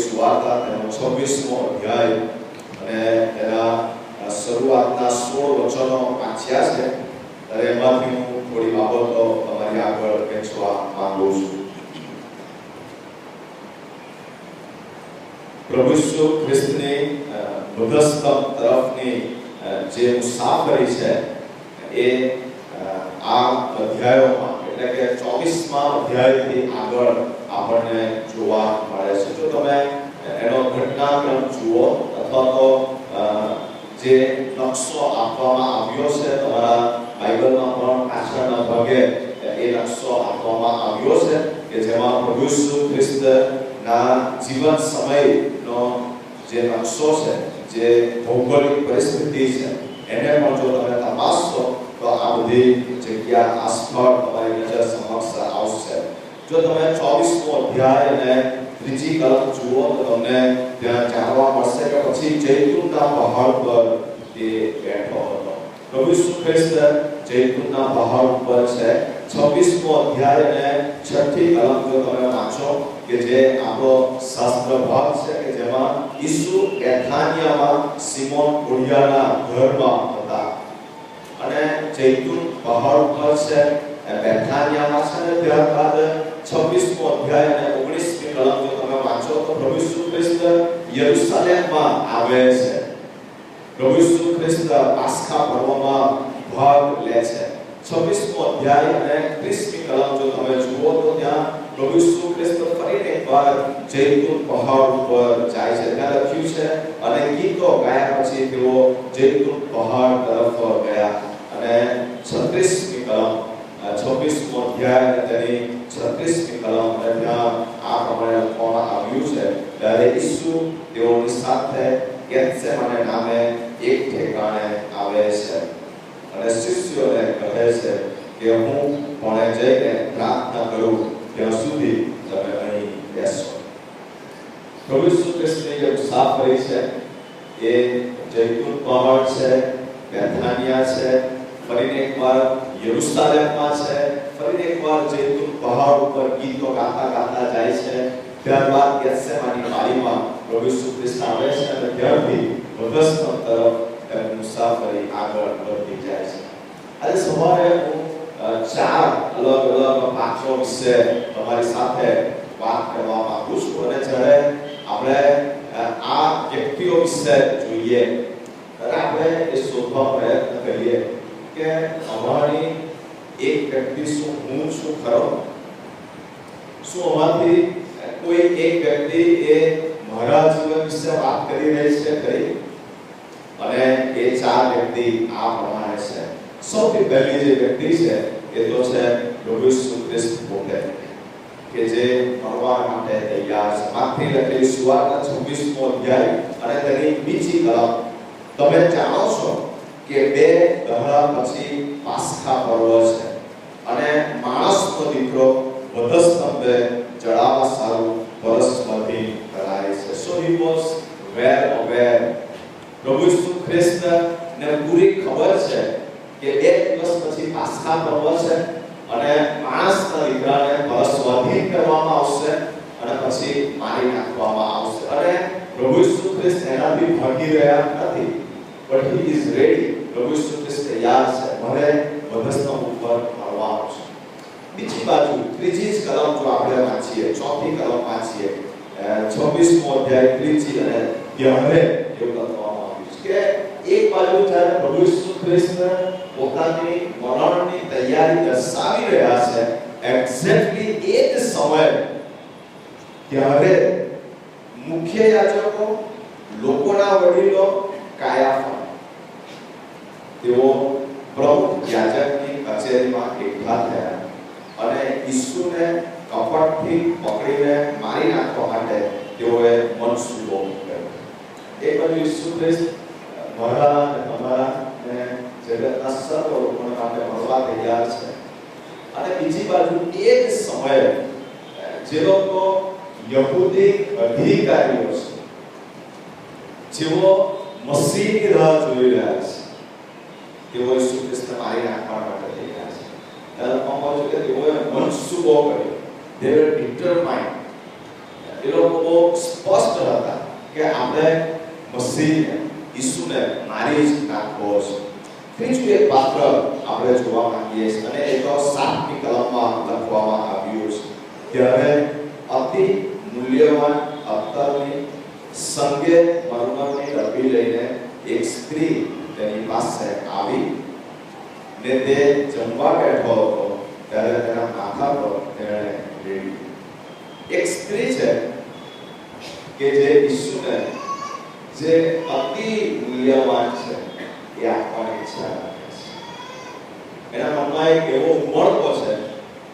સુવાર્તા તેનો 26મો અધ્યાય અને તેના શરૂઆતના 16 વચનો વાંચ્યા છે. ત્યારે એમાંથી હું થોડી બાબતો તમારી આગળ વહેંચવા માંગુ છું. પ્રભુ ઈસુ ખ્રિસ્તની મધ્યસ્થ તરફની જે મુસાફરી છે એ આ અધ્યાયોમાં એટલે કે 24મા અધ્યાયથી આગળ આપણને જોવા મળે છે. જો તમે એનો ઘટનાક્રમ જુઓ અથવા તો જે નકશો આપવામાં આવ્યો છે તમારા બાઇબલમાં પણ પાછળના ભાગે એ નકશો આપવામાં આવ્યો છે કે જેમાં પ્રભુ ઈસુ ખ્રિસ્તના જીવન સમયનો જે નકશો છે, જે ભૌગોલિક પરિસ્થિતિ છે, એને પણ જો તમે તપાસશો તો આ બધી જગ્યા, આ સ્થળ તમારી નજર સમક્ષ આવશે. જો તમે 24મો અધ્યાય અને ત્રીજી કલમ જુઓ તો તમને ત્યાં જાણવા મળશે કે પછી જૈતુનના પહાડ પર તે બેઠો હતો. પ્રભુ ઈસુ ખ્રિસ્ત જૈતુનના પહાડ ઉપર છે. 26મો અધ્યાય અને 6ઠી કલમ જો તમે વાંચો કે જે આપણો શાસ્ત્ર ભાગ છે કે જેમાં ઈસુ બેથાનિયામાં સિમોન કોઢિયાના ઘરમાં હતા અને જૈતુન પહાડ ઉપર છે, બેથાનિયામાં છે. અને ત્યારબાદ 26મો અધ્યાય અને 19મી કલમ જો તમે વાંચો તો પ્રભુ ઈસુ ખ્રિસ્ત યરુશલેમમાં આવે છે. પ્રભુ ઈસુ ખ્રિસ્ત પાસ્કા પર્વમાં ભાગ લે છે. 26મો અધ્યાય અને 30મી કલમ જો તમે જુઓ તો ત્યાં પ્રભુ ઈસુ ખ્રિસ્ત ફરીને એકવાર જૈતુન પહાડ ઉપર જાય છે. ત્યાં લખ્યું છે અને ગીતો ગાયા પછી તેઓ જૈતુન પહાડ તરફ ગયા. અને 36મી કલમ 26મો અધ્યાય અને તેની 36મી કલમ અને ત્યાં આ પ્રમાણે લખવામાં આવ્યું છે, ત્યારે ઈસુ તેઓની સાથે ગેથસેમાને નામે એક ઠેકાણે આવે છે અને શિષ્યોને કહે છે કે હું પણ જઈને પ્રાર્થના કરું ત્યાં સુધી તમે અહીં બેસો. પ્રભુ ઈસુ ખ્રિસ્તની જે મુસાફરી છે એ જૈતુન પહાડ છે, બેથાનિયા છે, ફરીને એકવાર યરુશલેમમાં છે, ફરીને એકવાર જૈતુન પહાડ ઉપર ગીતો ગાતા ગાતા જાય છે. ત્યારબાદ ગેથસેમાની વાડીમાં પ્રભુ ઈસુ ખ્રિસ્ત આવે છે અને ત્યારથી મધ્યસ્થ તરફ મુસાફરી આગળ વધતી જાય છે. આજે સવારે હું 4 અલગ અલગ પાત્રો વિશે તમારી સાથે વાત કરવા માંગુ છું. અને જ્યારે આપણે આ વ્યક્તિઓ વિશે જોઈએ ત્યારે આપણે એ શોધવા પ્રયત્ન કરીએ કે અમારી એક વ્યક્તિ શું હું છું ખરો? શું અમારી કોઈ એક વ્યક્તિ એ મારા જીવન વિશે વાત કરી રહી છે ખરી? અને એ 4 વ્યક્તિ આ પ્રમાણે છે. સૌથી પહેલી જે વ્યક્તિ છે એ તો છે પ્રભુ ઈસુ ખ્રિસ્ત પોતે કે જે મરવા માટે તૈયાર છે. માથી લખેલી સુવાર્તા 26મો અધ્યાય અને તેની બીજી કલમ. તમે જાણો છો કે 2 દહાડા પછી પાસ્કા પર્વ છે અને માણસનો દીકરો વધસ્તંભે ચડાવવા સારું પરસ્પરથી કરાય છે. સો હી વોઝ વેલ અવેર. પ્રભુ ઈસુ ખ્રિસ્તને પૂરી ખબર છે કે 2 દિવસ પછી પાસ્કા પર્વ છે અને માણસના દીકરાને પરસ્વાધીન કરવામાં આવશે અને પછી મારી નાખવામાં આવશે. અને પ્રભુ ઈસુ ખ્રિસ્ત એનાથી ભાગી રહ્યા નથી, બટ હી ઇઝ રેડી. પ્રભુ ઈસુ ખ્રિસ્ત તૈયાર છે, મને મધ્યસ્થ ઉપર મળવાનું છે. બીજી બાજુ ત્રીજી જ કલમ જો આપણે વાંચીએ, ચોથી કલમ વાંચીએ, 26મો અધ્યાય ત્રીજી, અને ત્યારે એવું લખવામાં આવ્યું છે કે એક બાજુ જ્યારે પ્રભુ ઈસુ ખ્રિસ્ત પોતાની મરણની તૈયારી દર્શાવી રહ્યા છે, એક્ઝેક્ટલી એ જ સમયે ત્યારે મુખ્ય યાજકો, લોકોના વડીલો, કાયાફા તેઓ પ્રમુખ યાજકની કચેરીમાં એકઠા થયા અને ઈસુને કપટથી પકડીને મારી નાખવા માટે તેઓએ મનસૂબો કર્યો. એક બાજુ ઈસુ ખ્રિસ્ત મારા અને તમારા અને જગતના સર્વ લોકો માટે મળવા તૈયાર છે, અને બીજી બાજુ એ જ સમયે જે લોકો યહૂદી અધિકારીઓ છે, જેઓ મસીહની રાહ જોઈ રહ્યા છે, તેઓ ઈસુ ખ્રિસ્તને મારી નાખવા માટે તૈયાર છે. ત્યારે કહો છો કે તેઓએ મનસૂબો કર્યો. They were determined. એ લોકો બહુ સ્પષ્ટ હતા કે આપણે મસીહને ઈસુને મારી જ નાખવો છે. ત્રીજું એક પાત્ર આપણે જોવા માંગીએ છીએ અને એ તો 7મી કલમમાં લખવામાં આવ્યું છે. ત્યારે અતિ મૂલ્યવાન અત્તરની સંગે મરમરની ડબ્બી લઈને એક સ્ત્રી તેની પાસે આવી ને તે જમવા બેઠો હતો ત્યારે તેના માથા પર તેણે રેડ્યું. એક સ્ત્રી છે કે જે ઈસુને જે અતિ મૂલ્યવાન છે એ આપવાની ઈચ્છા રાખે છે. એના મનમાં એક એવો ઉમળકો છે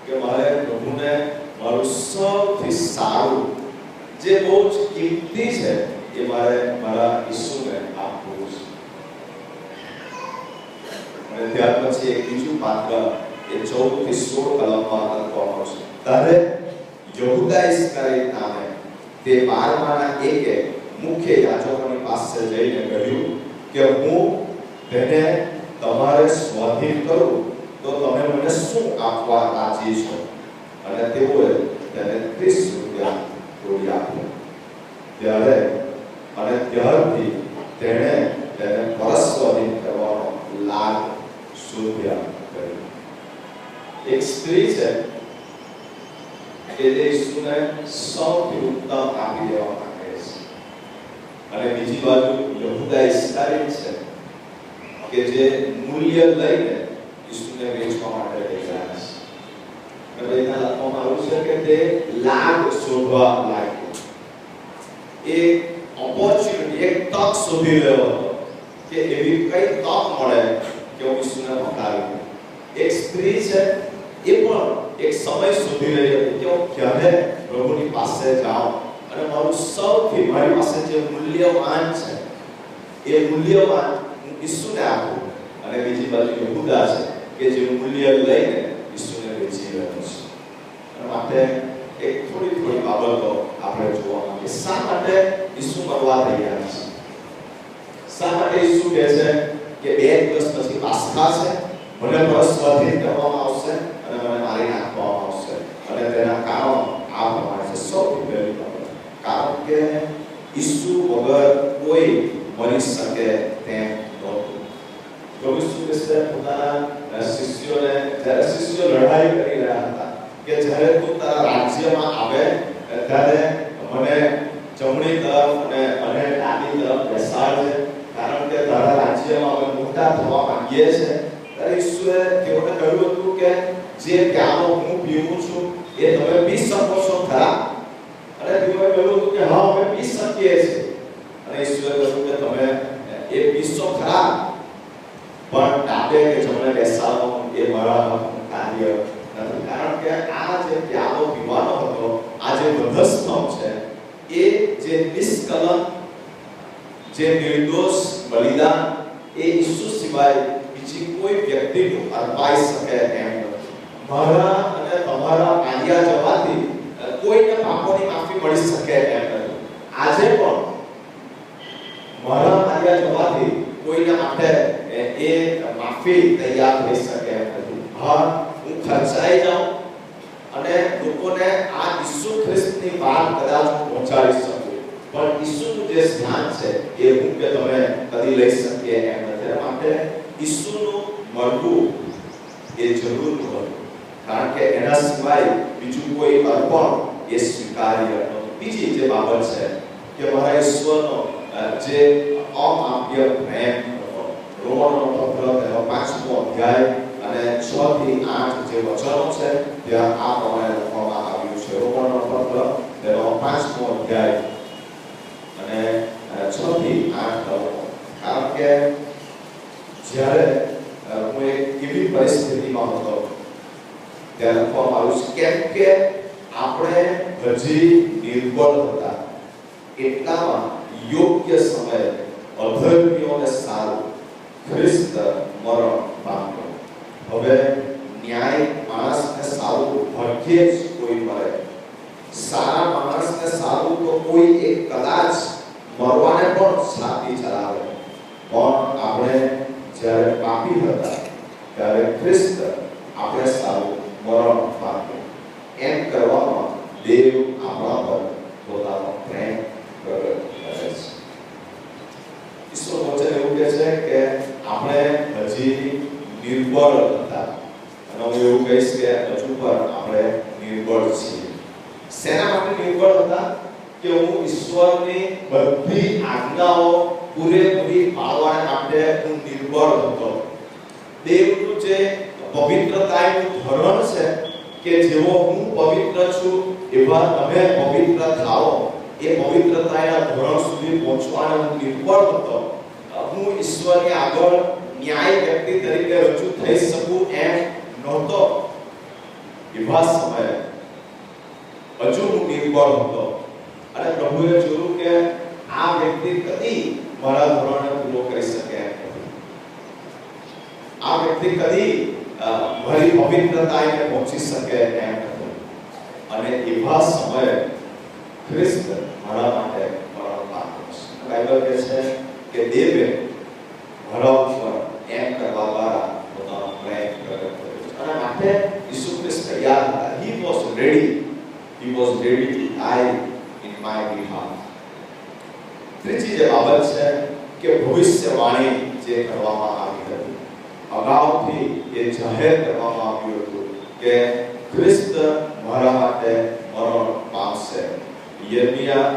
કે મારે પ્રભુને મારું સૌથી સારું જે બહુ જ કિંમતી છે એ મારે મારા ઈસુને આપવું છે. અને ત્યાર પછી એક બીજું પાત્ર એ 14 થી 16 કલમમાં લખવામાં છે. ત્યારે યહૂદા ઇસ્કરિયોત નામે તે 12માના એકે મુખ્ય યાજકોની પાસે જઈને કહ્યું કે હું તેને તમારે સ્વાધીન કરું તો તમે મને શું આપવા રાજી છો? અને તેઓએ તેને 30 રૂપિયા તોડી આપ્યા. ત્યારથી તેણે તેને પરત સ્વાધીન કરવાનો લાગ શોધ્યા કર્યો. એક સ્ત્રી છે કે જે ઈસુને સૌથી ઉત્તમ આપી દેવા માંગે છે અને બીજી બાજુ યહૂદા ઇસ્કરિયોત છે કે જે મૂલ્ય લઈને ઈસુને વેચવા માટે લઈ ગયા છે. અને એના લખવામાં આવ્યું છે કે તે લાગ શોધવા લાગ્યો. એક ઓપોર્ચ્યુનિટી, એક તક શોધી રહ્યો હતો કે એવી કઈ તક મળે કે હું ઈસુને પકડાવી. એક સ્ત્રી છે એ પણ એક સમય શોધી રહી હતી કે હું ક્યારે પ્રભુની પાસે જાઉં અને મારી પાસે જે મૂલ્યવાન છે એ મૂલ્યવાન હું ઈસુને આપું. અને બીજી બાજુ યહૂદા છે કે જે મૂલ્ય લઈને ઈસુને વેચી રહ્યો છે. અને માટે એક થોડી બાબતો આપણે જોવા માંગીએ. શા માટે ઈસુ મરવા તૈયાર છે? શા માટે ઈસુ કહે છે કે 2 દિવસ પછી પાસ્કા છે, મને પરત સ્વાધીન કરવામાં આવશે અને મને મારી નાખવામાં આવશે? અને તેના કારણો આ પ્રમાણે છે. સૌથી પહેલી બાબત, કારણ કે ઈસુ વગર કોઈ મરી શકે તેમ નહોતું. પ્રભુ ઈસુ ખ્રિસ્તે પોતાના શિષ્યોને, જ્યારે શિષ્યો લડાઈ કરી રહ્યા હતા કે જ્યારે તું તારા રાજ્યમાં આવે ત્યારે મને જમણી તરફ અને ડાબી તરફ બેસાડજે, કારણ કે તારા રાજ્યમાં અમે મોટા થવા માંગીએ છીએ. ત્યારે ઈસુએ તેઓને કહ્યું હતું કે જે પ્યાલો હું પીવું છું એ તમે પી શકો છો ખરા? અને તેઓએ કહ્યું હતું કે હા, અમે પી શકીએ છીએ. અને ઈસુએ કહ્યું કે તમે એ પીશો ખરા, પણ ડાબે કે જમણે બેસાડવાનું એ મારા કાર્ય નથી. કારણ કે આ જે પ્યાલો પીવાનો હતો, આ જે વધસ્તંભ છે, એ જે નિષ્કલંક, જે નિર્દોષ બલિદાન એ ઈસુ સિવાય બીજી કોઈ વ્યક્તિનું અર્પાઈ શકે એમ નથી. મારા અને તમારા પાયા જવાથી કોઈને પાપોની માફી મળી શકે એમ નથી. આજે પણ મારા પાયા જવાથી કોઈના માટે એ માફી તૈયાર થઈ શકે એમ નથી. હા, હું ખર્ચાઈ જાઉં અને લોકોને આ ઈસુ ખ્રિસ્તની વાત કદાચ પહોંચાડી શકું, પણ ઈસુનું જે જ્ઞાન છે એ હું કે તમે કદી લઈ શકીએ એમ નથી. માટે ઈસુનું મળવું એ જરૂર હતું, કારણ કે એના સિવાય બીજું કોઈ અર્પણ એ સ્વીકાર્ય નહોતું. બીજી જે બાબત છે કે મારા ઈશ્વરનો જે અમાપ્ય પ્રેમ, રોમનોનો પત્ર તેનો 5મો અધ્યાય અને 6 થી 8 જે વચનો છે ત્યાં આ પ્રમાણે લખવામાં આવ્યું છે. રોમનોનો પત્ર તેનો 5મો અધ્યાય અને 6 થી 8 કારણ કે જ્યારે હું એક એવી પરિસ્થિતિમાં હતો ત્યારે લખવામાં આવ્યું છે કેમ કે આપણે હજી નિર્બળ હતા, એટલામાં યોગ્ય સમયે અધર્મીઓને સારું ખ્રિસ્ત મરણ પામ્યો. હવે ન્યાય માણસને સારું ભાગ્યે જ કોઈ મળે. સારા માણસને સારું તો કોઈ એક કદાચ મરવાને પણ છાતી ચલાવે, પણ આપણે જ્યારે પાપી હતા ત્યારે ખ્રિસ્ત આપણે સારું મરણ પામ્યો. એમ કરવામાં દેવ આપણા પર પોતાનો નિર્બળ હતા. અને હું એવું કહીશ કે હજુ પણ આપણે નિર્બળ છીએ. શેના માટે નિર્બળ હતા? કે હું ઈશ્વરની બધી આજ્ઞાઓ પૂરેપૂરી પાળવા માટે હું નિર્બળ હતો. દેવનું જે પવિત્રતાનું ધોરણ છે કે જેવો હું પવિત્ર છું એવા તમે પવિત્ર થાઓ, એ પવિત્રતાના ધોરણ સુધી પહોંચવાનો હું નિર્બળ હતો. હું ઈશ્વરની આગળ ન્યાય વ્યક્તિ તરીકે રજૂ થઈ શકું એમ નહોતો. એવા સમયે હજુ હું નિર્બળ હતો. અને પ્રભુએ જોયું કે આ વ્યક્તિ કદી મારા ધોરણને પૂરો કરી શકે એમ નથી. આ વ્યક્તિ કદી મારી પવિત્રતાને પહોંચી શકે એમ નથી. અને એવા સમયે ખ્રિસ્ત મારા માટે મરણ પામ્યો છે. બાઇબલ કહે છે કે દેવે મારા ઉપર એમ કરવા દ્વારા પોતાનો પ્રેમ પ્રગટ કર્યો છે. અને માટે ઈસુ ખ્રિસ્ત તૈયાર હતા. He was ready to die in my behalf. ત્રીજી જે બાબત છે કે ભવિષ્યવાણી જે કરવામાં આવી હતી, અગાઉથી એ જાહેર કરવામાં આવ્યું હતું કે ખ્રિસ્ત મારા માટે મરણ પામશે. યર્મિયા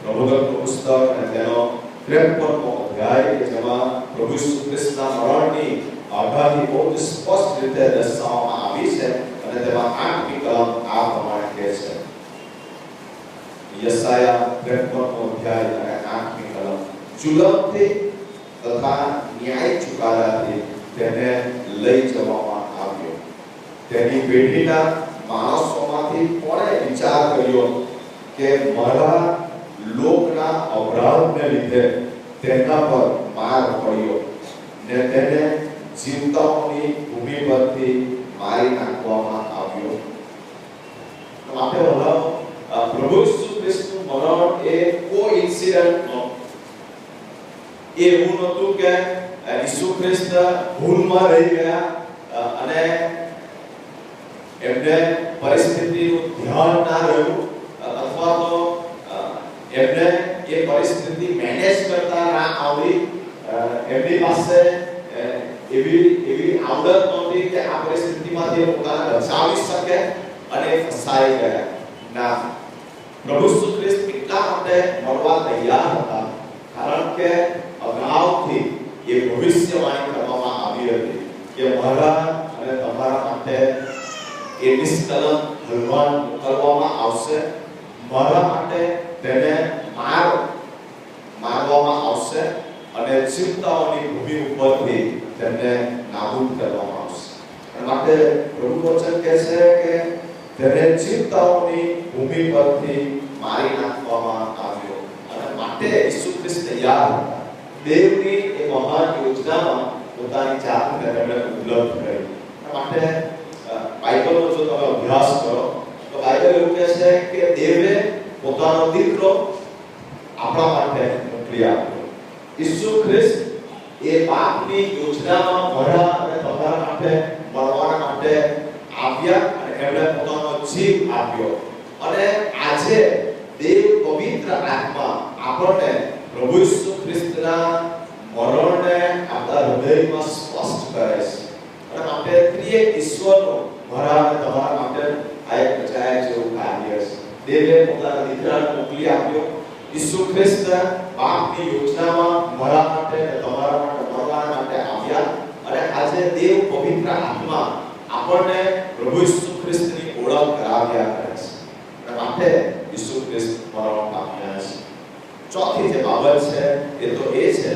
પ્રભુનું પુસ્તક અને તેનો 53મો અધ્યાય કે જેમાં પ્રભુ ઈસુ ખ્રિસ્તના મરણની આગાહી બહુ સ્પષ્ટ રીતે દર્શાવવામાં આવી છે. અને તેમાં 8મી કલમ આ પ્રમાણે કહે છે. યશાયા 53મો અધ્યાય અને 8મી કલમ, જુલમથી તથા ન્યાય ચુકાદાથી તેને લઈ જવામાં આવ્યો. તેની પેઢીના માણસોમાંથી કોણે વિચાર કર્યો કે મારા લોકના અપરાધને લીધે તેના પર માર પડ્યો ને તેને જીવતાઓની ભૂમિ પરથી મારી નાખવામાં આવ્યો. માટે પ્રભુ ઈસુ ખ્રિસ્તનું મરણ એ કોઇન્સિડન્ટ નહોતું. એવું નહોતું કે ઈસુ ખ્રિસ્ત ભૂલમાં રહી ગયા અને એમને પરિસ્થિતિનું ધ્યાન ના રહ્યું, અથવા તો એમને એ પરિસ્થિતિ મેનેજ કરતા ના આવડી, એમની પાસે એવી આવડત નહોતી કે આ પરિસ્થિતિમાંથી પોતાને બચાવી શકે અને ફસાઈ ગયા. ના, પ્રભુ ઈસુ ખ્રિસ્ત એટલા માટે મરવા તૈયાર હતા કારણ કે અગાઉથી એ ભવિષ્યવાણી કરવામાં આવી હતી કે મારા અને તમારા માટે એ નિષ્કલંક બલવાન મોકલવામાં આવશે. મારા માટે તેને મારવામાં આવશે અને ચિંતાઓની ભૂમિ ઉપરથી તેમને નાબૂદ કરવામાં આવશે. અને માટે પ્રભુ વચન કહે છે કે તેને ચિંતાઓની ભૂમિ પરથી મારી નાખવામાં આવ્યો. અને માટે ઈસુ ખ્રિસ્ત તૈયાર હતા. દેવની એ મહાન યોજનામાં પોતાની જાતને તેમણે ઉપલબ્ધ કરી. માટે બાઇબલનો જો તમે અભ્યાસ કરો તો બાઇબલ એવું કહે છે કે દેવે પોતાનો દીકરો આપણા માટે મોકલી આપ્યો. ઈસુ ખ્રિસ્ત એ પાપની યોજનામાં મારા અને તમારા માટે મરવા માટે આવ્યા અને એમણે પોતાનો જીવ આપ્યો. અને આજે દેવ પવિત્ર આત્મા આપણને પ્રભુ ઈસુ ખ્રિસ્તના મરણને આપણા હૃદયમાં સ્પષ્ટ કરે છે. અને માટે ત્રિએક ઈશ્વરનો મારા અને તમારા માટે આ એક રચાયા જેવું કાર્ય છે. દેવે પોતાના દીકરાને મોકલી આપ્યો. ઈસુ ખ્રિસ્ત પાપની યોજનામાં મારા માટે અને તમારા માટે મરવા માટે આવ્યા. અને આજે દેવ પવિત્ર આત્મા આપણને પ્રભુ ઈસુ ખ્રિસ્તની ઓળખ કરાવ્યા કરે છે. અને માટે ઈસુ ખ્રિસ્ત મરણ પામ્યા છે. ચોથી જે બાબત છે એ તો એ છે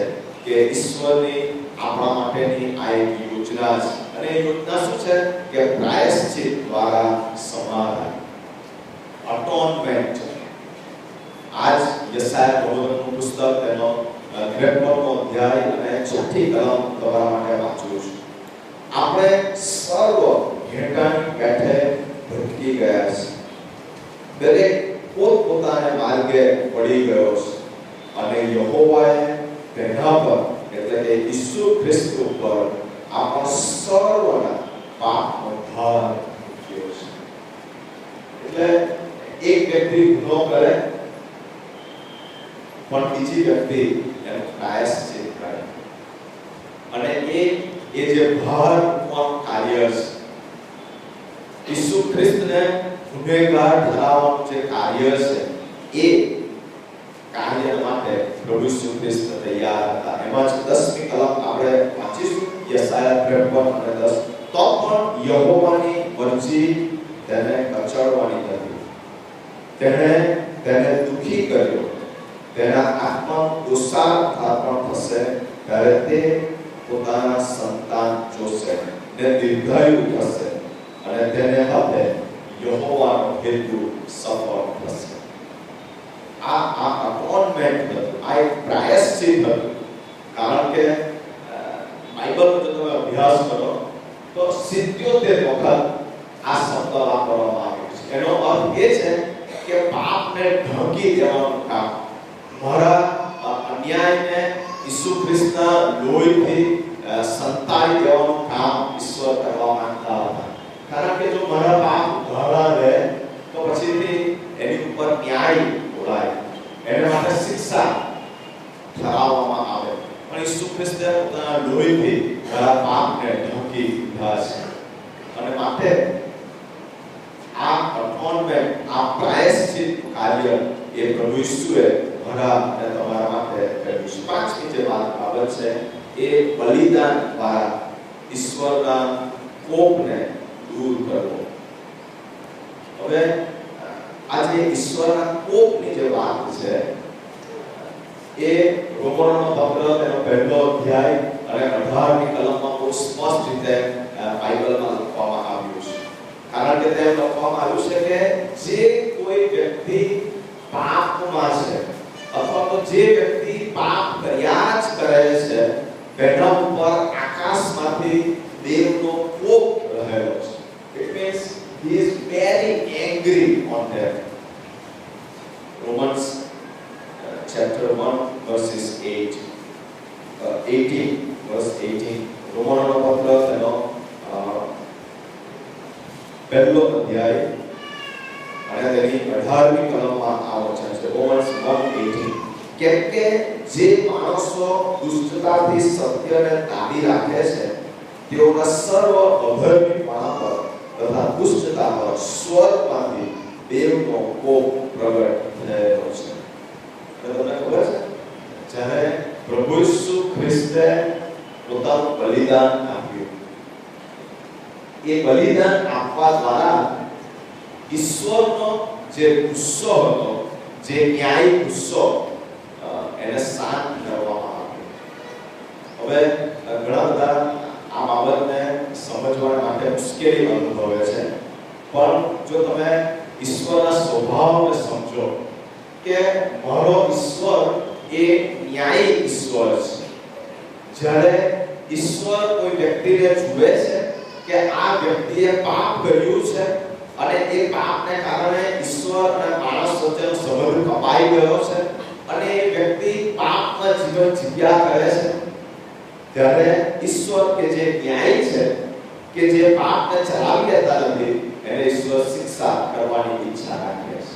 કે ઈશ્વરની આપણા માટેની આ એક યોજના છે. અને એ યોજના શું છે કે પ્રાયશ્ચિત દ્વારા સમાધાન, અટોનમેન્ટ. આજ યશાયા પ્રવચનનું પુસ્તક તેનો 53મો અધ્યાય અને 6ઠી કલમ તમારા માટે વાંચું છું. આપણે સર્વ ઘેટાની પેઠે ભટકી ગયા છે, દરેક પોતપોતાને માર્ગે પડી ગયો છે, અને યહોવાએ તેના પર એટલે કે ઈસુ ખ્રિસ્ત ઉપર આપણા સર્વના પાપનો ભાર મૂક્યો છે. એટલે એક વ્યક્તિ ગુનો કરે પણ બીજી વ્યક્તિ એનો પ્રાયશ્ચિત કરે, અને એ એ જે ભાર મૂકવાનું કાર્ય છે, ઈસુ ખ્રિસ્તને ગુનેગાર ઠરાવવાનું જે કાર્ય છે, એ કાર્ય માટે પ્રભુ ઈસુ ખ્રિસ્ત તૈયાર હતા. એમાં જ 10મી કલમ આપણે વાંચીશું, યશાયા 53 અને 10. તો પણ યહોવાની મરજી તેને કચડવાની હતી, તેને દુખી કર્યો, તેના આત્મા દોષાર્પણ થશે, ત્યારે તે પોતાના સંતાન જોશે ને દીર્ઘાયુ થશે, અને તેને હવે યહોવાનો હેતુ સફળ થશે. આ અપોઇન્ટમેન્ટ હતું, આ એક પ્રાયશ્ચિત હતું. કારણ કે બાઇબલનો જો તમે અભ્યાસ કરો તો 77 વખત આ શબ્દ વાપરવામાં આવ્યો છે. એનો અર્થ એ છે કે પાપને ઢાંકી દેવાનું કામ, મારા અન્યાયને ઈસુ ખ્રિસ્તના લોહીથી સંતાડી દેવાનું કામ ઈશ્વર કરવા માંગતા હતા. કારણ કે જો મારા પાપ ઘણા રહે તો પછીથી એની ઉપર ન્યાય બોલાય, એના માટે શિક્ષા ઠરાવવામાં આવે. પણ ઈસુ ખ્રિસ્તે પોતાના લોહીથી મારા પાપને ઢાંકી દીધા છે, અને માટે આ અટોનમેન્ટ, આ પ્રાયશ્ચિત કાર્ય એ પ્રભુ ઈસુએ મારા અને તમારા માટે કર્યું છે. પાંચમી જે બાબત છે એ બલિદાન દ્વારા ઈશ્વરના કોપને દૂર કરવો. હવે આજે ઈશ્વરના કોપની જે વાત છે એ રોમનોનો પત્ર તેનો પહેલો અધ્યાય અને 18મી કલમમાં બહુ સ્પષ્ટ રીતે બાઇબલમાં લખવામાં આવ્યું છે. કારણ કે તેમ લખવામાં આવ્યું છે કે જે કોઈ વ્યક્તિ પાપમાં છે, અથવા તો જે વ્યક્તિ પાપ કર્યા જ કરે છે, તેના ઉપર આકાશમાંથી દેવનો કોપ રહેલો છે. It means he is very angry on them. Romans chapter 1 verses 18 verse 18. રોમનોનો પત્ર તેનો પહેલો અધ્યાય અને તેની 18મી કલમમાં આ વચન છે. રોમન્સ 1:18. કેમ કે જે માણસો દુષ્ટતાથી સત્યને તાબી રાખે છે, તેઓના સર્વ અધર્મીપણા પર તથા દુષ્ટતા પર સ્વર્ગમાંથી દેવનો કોપ પ્રગટ થયેલો છે. તમને ખબર છે, જ્યારે પ્રભુ ઈસુ ખ્રિસ્તે પોતાનું બલિદાન આપ્યું, એ બલિદાન આપવા દ્વારા ઈશ્વરનો જે ગુસ્સો હતો, જે ન્યાયી ગુસ્સો, એને શાંત કરવામાં આવ્યો. હવે ઘણા બધા આ બાબતને સમજવા માટે મુશ્કેલી અનુભવે છે, પણ જો તમે ઈશ્વરના સ્વભાવને સમજો કે મારો ઈશ્વર એ ન્યાયી ઈશ્વર છે. જ્યારે ઈશ્વર કોઈ વ્યક્તિને જુએ છે કે આ વ્યક્તિએ પાપ કર્યું છે અને એ પાપને કારણે ઈશ્વર અને માણસ વચ્ચેનો સંબંધ કપાઈ ગયો છે અને એ વ્યક્તિ પાપમાં જીવન જીવ્યા કરે છે, ત્યારે ઈશ્વર કે જે ન્યાયી છે, કે જે પાપને ચલાવી લેતા નથી, એને ઈશ્વર શિક્ષા કરવાની ઈચ્છા રાખે છે.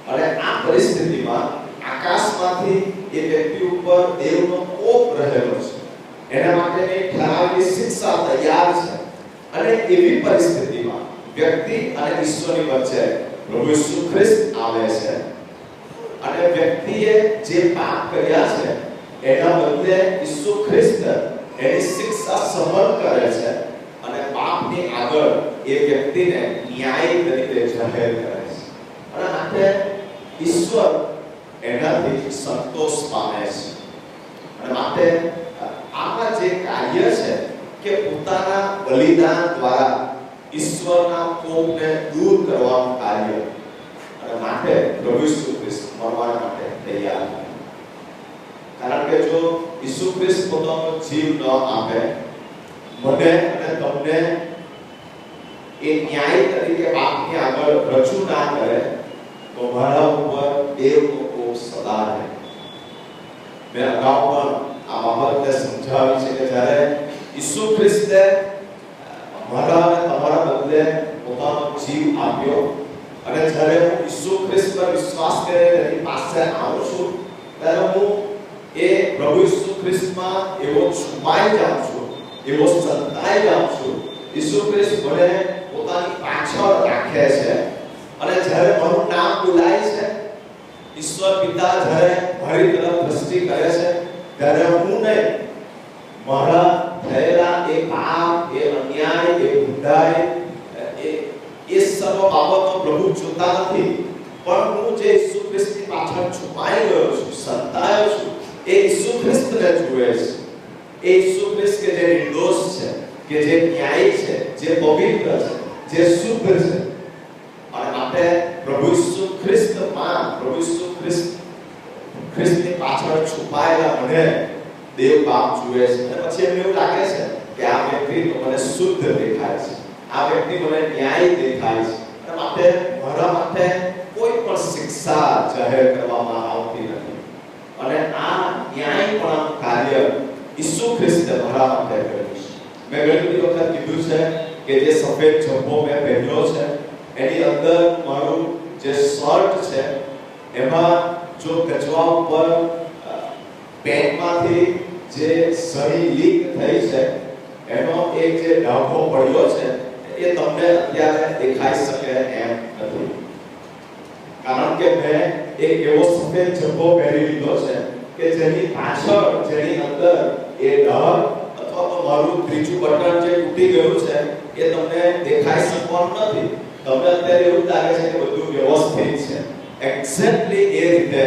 અને આ પરિસ્થિતિમાં આકાશમાંથી એ વ્યક્તિ ઉપર દેવનો કોપ રહેલો છે, એના માટેની ઠરાવેલી શિક્ષા તૈયાર છે. અને એવી પરિસ્થિતિમાં વ્યક્તિ અને ઈશ્વરની વચ્ચે પ્રભુ ઈસુ ખ્રિસ્ત આવે છે, અને વ્યક્તિએ જે પાપ કર્યા છે એના બદલે ઈસુ ખ્રિસ્ત એની શિક્ષા સહન કરે છે, અને પાપની આગળ એ વ્યક્તિને ન્યાયી તરીકે જાહેર કરે છે. અને માટે ઈશ્વર એનાથી સંતોષ પામે છે. અને માટે આમાં જે કાર્ય છે કે પોતાના બલિદાન દ્વારા ઈશ્વરના કોપને દૂર કરવાનું કાર્ય, અને માટે પ્રભુ ઈસુ ખ્રિસ્ત મરવા માટે તૈયાર. કારણ કે જો ઈસુ ખ્રિસ્ત પોતાનો જીવ ન આપે, મને અને તમને એ ન્યાય તરીકે પાપની આગળ રજૂ ના કરે, તો મારા ઉપર દેવનો કોપ સદા રહે. મેં અગાઉ પણ આ બાબતને સમજાવી છે કે જ્યારે ઈસુ ખ્રિસ્તે મારા અને તમારા બદલે પોતાનો જીવ આપ્યો, અને જ્યારે હું ઈસુ ખ્રિસ્ત પર વિશ્વાસ કરીને તેની પાસે આવું છું, ત્યારે હું એ પ્રભુ ઈસુ ખ્રિસ્તમાં એવો છુપાઈ જાઉં છું એવો સંતાઈ જાઉં છું. ઈસુ ખ્રિસ્ત મને પોતાની પાછળ રાખે છે અને જ્યારે મારું નામ બોલાય છે, ઈશ્વર પિતા જ્યારે મારી તરફ દ્રષ્ટિ કરે છે, ત્યારે હું નહીં, મારા થયેલા એ પાપ, એ અન્યાય, એ બુરાઈ, એ સર્વ બાબતો પ્રભુ જોતા નથી, પણ હું જે ઈસુ ખ્રિસ્તની પાછળ છુપાઈ ગયો છું, સંતાયો છું, એ ઈસુ ખ્રિસ્તને જુએ છે. એ ઈસુ ખ્રિસ્ત કે જે નિર્દોષ છે, કે જે ન્યાયી છે, જે પવિત્ર છે, જે શુદ્ધ છે. અને માટે પ્રભુ ઈસુ ખ્રિસ્તમાં, પ્રભુ ઈસુ ખ્રિસ્તની પાછળ છુપાયેલા મને દેવ બાપ જુએ છે. અને પછી એમને એવું લાગે છે કે આ વ્યક્તિ તો મને શુદ્ધ દેખાય છે, આ વ્યક્તિ મને ન્યાયી દેખાય છે, અને માટે મારા માટે કોઈ પણ શિક્ષા જાહેર કરવામાં આવતી નથી. અને આ ન્યાયપણાનું કાર્ય ઈસુ ખ્રિસ્તે મારા માટે કર્યું છે. મેં ઘણી બધી વખત કીધું છે કે જે સફેદ જબ્બો મેં પહેર્યો છે, એની અંદર મારું જે શર્ટ છે, એમાં જો કચવા ઉપર પેન્ટમાંથી જે સળી લીક થઈ છે, એનો એક જે ડાઘો પડ્યો છે, એ તમને અત્યારે દેખાઈ શકે એમ નથી. કારણ કે મેં એક એવો સફેદ જબ્બો પહેરી લીધો છે કે જેની પાછળ, જેની અંદર એ ડાઘ અથવા તો મારું ત્રીજું બટન જે તૂટી ગયું છે, એ તમને દેખાઈ શકવાનું નથી. તમને અત્યારે એવું લાગે છે કે બધું વ્યવસ્થિત છે. એક્ઝેક્ટલી એ રીતે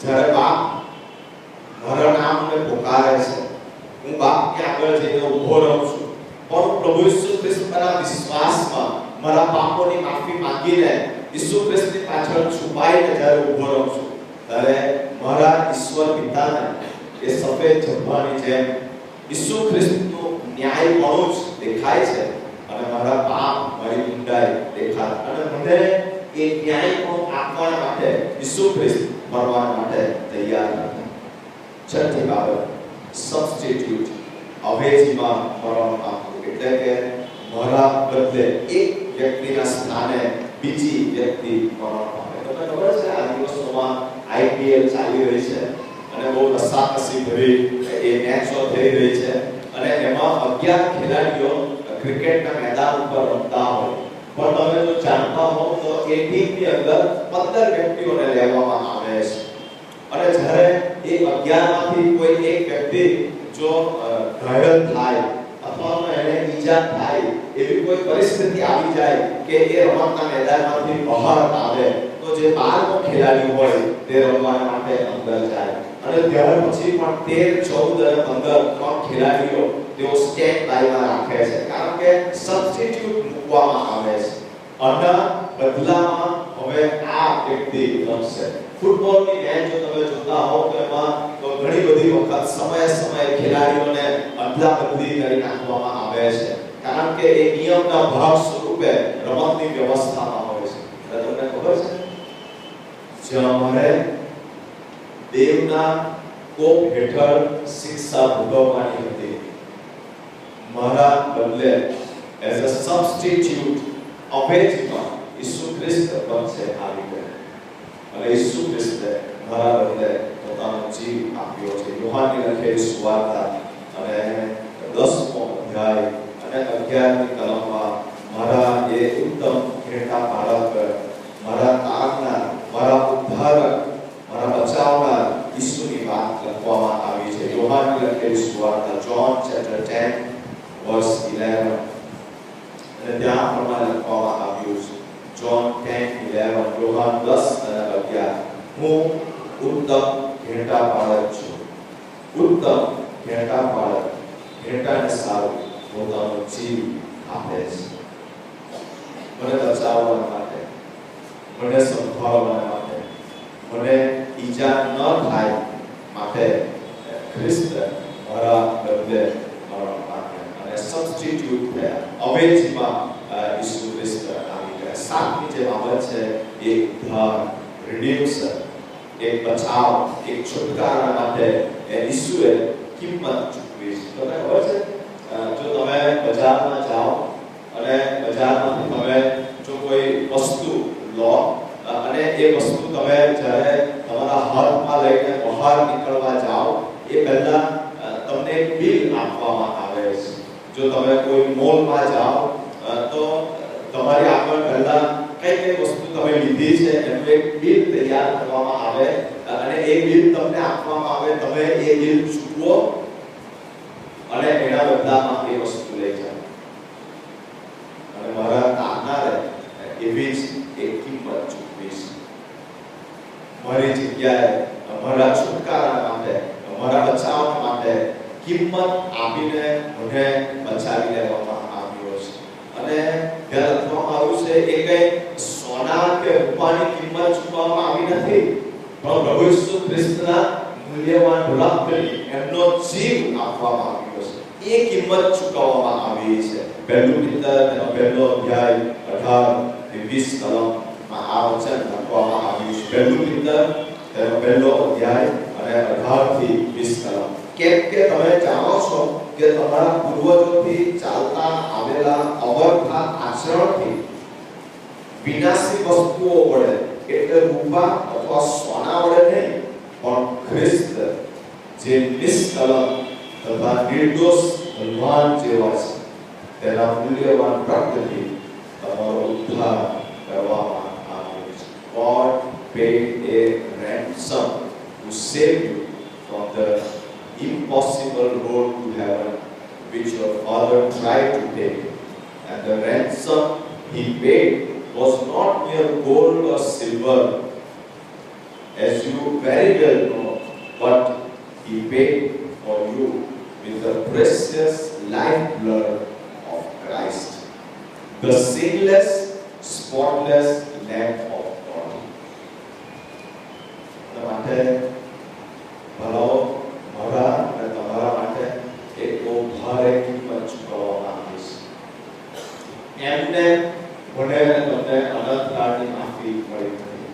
જ્યારે બાપ મારા નામને પુકારે છે, હું બાપની આગળ જઈને ઊભો રહું છું, પણ પ્રભુ ઈસુ ખ્રિસ્ત પરના વિશ્વાસમાં મારા પાપોની માફી માંગીને ઈસુ ખ્રિસ્તની પાછળ છુપાઈને જ્યારે ઊભો રહું છું, ત્યારે મારા ઈશ્વર પિતાને એ સફેદ જબ્બાની જેમ ઈસુ ખ્રિસ્તનું ન્યાયપણું જ દેખાય છે, અને મારા પાપ, મારી ઊંડાઈ દેખાય. અને મને એ ન્યાયપણું આપવા માટે ઈસુ ખ્રિસ્ત મરવા માટે તૈયાર હતા. છઠ્ઠી બાબત, સબસ્ટિટ્યુટ, અવેજીમાં મરવાનું આપવું. એટલે કે મારા બદલે એક વ્યક્તિના સ્થાને બીજી વ્યક્તિ મરવાનું આપે. તમને ખબર છે આ દિવસોમાં IPL ચાલી રહી છે અને બહુ રસાકસી ભરી એ મેચો થઈ રહી છે, અને એમાં 11 ખેલાડીઓ ક્રિકેટના મેદાન ઉપર રમતા હોય, પણ તમે જો જાણતા હો તો એ ટીમની અંદર 15 વ્યક્તિઓને લેવામાં આવે છે. અને જ્યારે એ 11 માંથી કોઈ એક વ્યક્તિ જો ઘાયલ થાય અથવા એને ઈજા થાય, એવી કોઈ પરિસ્થિતિ આવી જાય કે એ રમતના મેદાનમાંથી બહાર આવે, તો જે 12મો ખેલાડી હોય તે રમવા માટે અંદર જાય. અને ત્યાર પછી પણ 13, 14 અને 15 ત્રણ ખેલાડીઓ તેઓ સ્ટેન્ડ બાયમાં રાખે છે, કારણ કે સબસ્ટિટ્યુટ મૂકવામાં આવે છે. આના બદલામાં હવે આ વ્યક્તિ રમશે. ફૂટબોલની મેચ જો તમે જોતા હો તો એમાં તો ઘણી બધી વખત સમયે ખેલાડીઓને અદલા-બદલી કરી નાખવામાં આવે છે, કારણ કે એ નિયમના ભાગ સ્વરૂપે રમતની વ્યવસ્થામાં હોય છે. તમને ખબર છે જ્યાં મારે દેવના કોપ હેઠળ શિક્ષા ભોગવવાની હતી, મારા બદલે એઝ અ સબસ્ટિટ્યુટ અવેજીમાં ઈસુ ખ્રિસ્ત વચ્ચે આવી ગયા, અને ઈસુ ખ્રિસ્તે મારા બદલે પોતાનો જીવ આપ્યો છે. યોહાનની લખેલી સુવાર્તા અને 10મો અધ્યાય અને 11મી કલમમાં મારા એ ઉત્તમ ઘેટા પાળક, મારા તારનાર, મારા ઉદ્ધારક, મારા બચાવનાર ઈસુની વાત લખવામાં આવી છે. યોહાનની લખેલી સુવાર્તા John chapter 10 verse 11, અને ત્યાં પ્રમાણે લખવામાં આવ્યું છે John 10:11, યોહાન 10:11, હું ઉત્તમ ઘેટા પાળક છું. ઉત્તમ ઘેટા પાળક ઘેટાને સારું પોતાનો જીવ આપે છે. મને બચાવવા માટે, મને સંભાળવા માટે, મને ઈજા ન થાય માટે ખ્રિસ્ત મારા બદલે મરણ પામ્યા અને સબસ્ટિટ્યુટ થયા. અવેજીમાં ઈસુ ખ્રિસ્ત આવી ગયા. સાતમી જે બાબત છે એ ઉદ્ધાર, રિડીમ્શન, એક બચાવ, એક છુટકારા માટે ઈસુએ કિંમત ચૂકવી છે. તમને ખબર છે જો તમે બજારમાં જાઓ અને બજારમાંથી તમે જો કોઈ વસ્તુ લો અને એ વસ્તુ તમે જ્યારે તમારા હાથમાં લઈને બહાર નીકળવા જાઓ, એ પહેલા તમને તમને બિલ આપવામાં આવે છે. જો તમે કોઈ મોલમાં જાઓ તો તમારી આગળ પહેલા કઈ વસ્તુ તમે લીધી છે એનું એક બિલ તૈયાર કરવામાં આવે અને એ બિલ તમને આપવામાં આવે. તમે એ બિલ ચૂકવો અને એના બદલામાં એ વસ્તુ લઈ જાઓ. અને મારા આપનારે એવી જ એક કિંમત ચૂકવી છે. મારી જગ્યાએ અમારા છુટકારા માટે, અમારા બચાવ માટે કિંમત આપીને મને બચાવી લેવામાં આવ્યો છે. અને ત્યાં લખવામાં આવ્યું છે એ કઈ સોના કે રૂપાની કિંમત ચૂકવવામાં આવી નથી, પણ પ્રભુ ઈસુ ખ્રિસ્તના મૂલ્યવાન રક્ત એમનો જીવ આપવામાં આવ્યો છે. એ કિંમત ચૂકવવામાં આવી છે. પહેલું પિતર તેનો પહેલો અધ્યાય 18-20 કલમમાં આ વચન લખવામાં આવ્યું છે. પહેલું પિતર તેનો પહેલો અધ્યાય અને 18-20 કલમ. કેમ કે તમે જાણો છો કે તમારા પૂર્વજોથી ચાલતા આવેલા અવરખાત આચરણથી વિનાશી વસ્તુઓ વડે, એટલે રૂપા અથવા સોના વડે નહીં, પણ ખ્રિસ્ત જે નિષ્કલંક તથા નિર્દોષ બલવાન જેવા છે તેના મૂલ્યવાન રક્તથી તમારો ઉદ્ધાર કરવામાં આવ્યો છે. God paid a ransom to save you from the impossible road to heaven which your father tried to take, and the ransom he paid was not mere gold or silver, as you very well know, but he paid for you with the precious lifeblood of Christ, the sinless, spotless Lamb of God. માટે ભલો મારા અને તમારા માટે એક બહુ ભારે કિંમત ચૂકવવામાં આવી છે. એમને મને તમને અનંતકાળની માફી મળી નથી.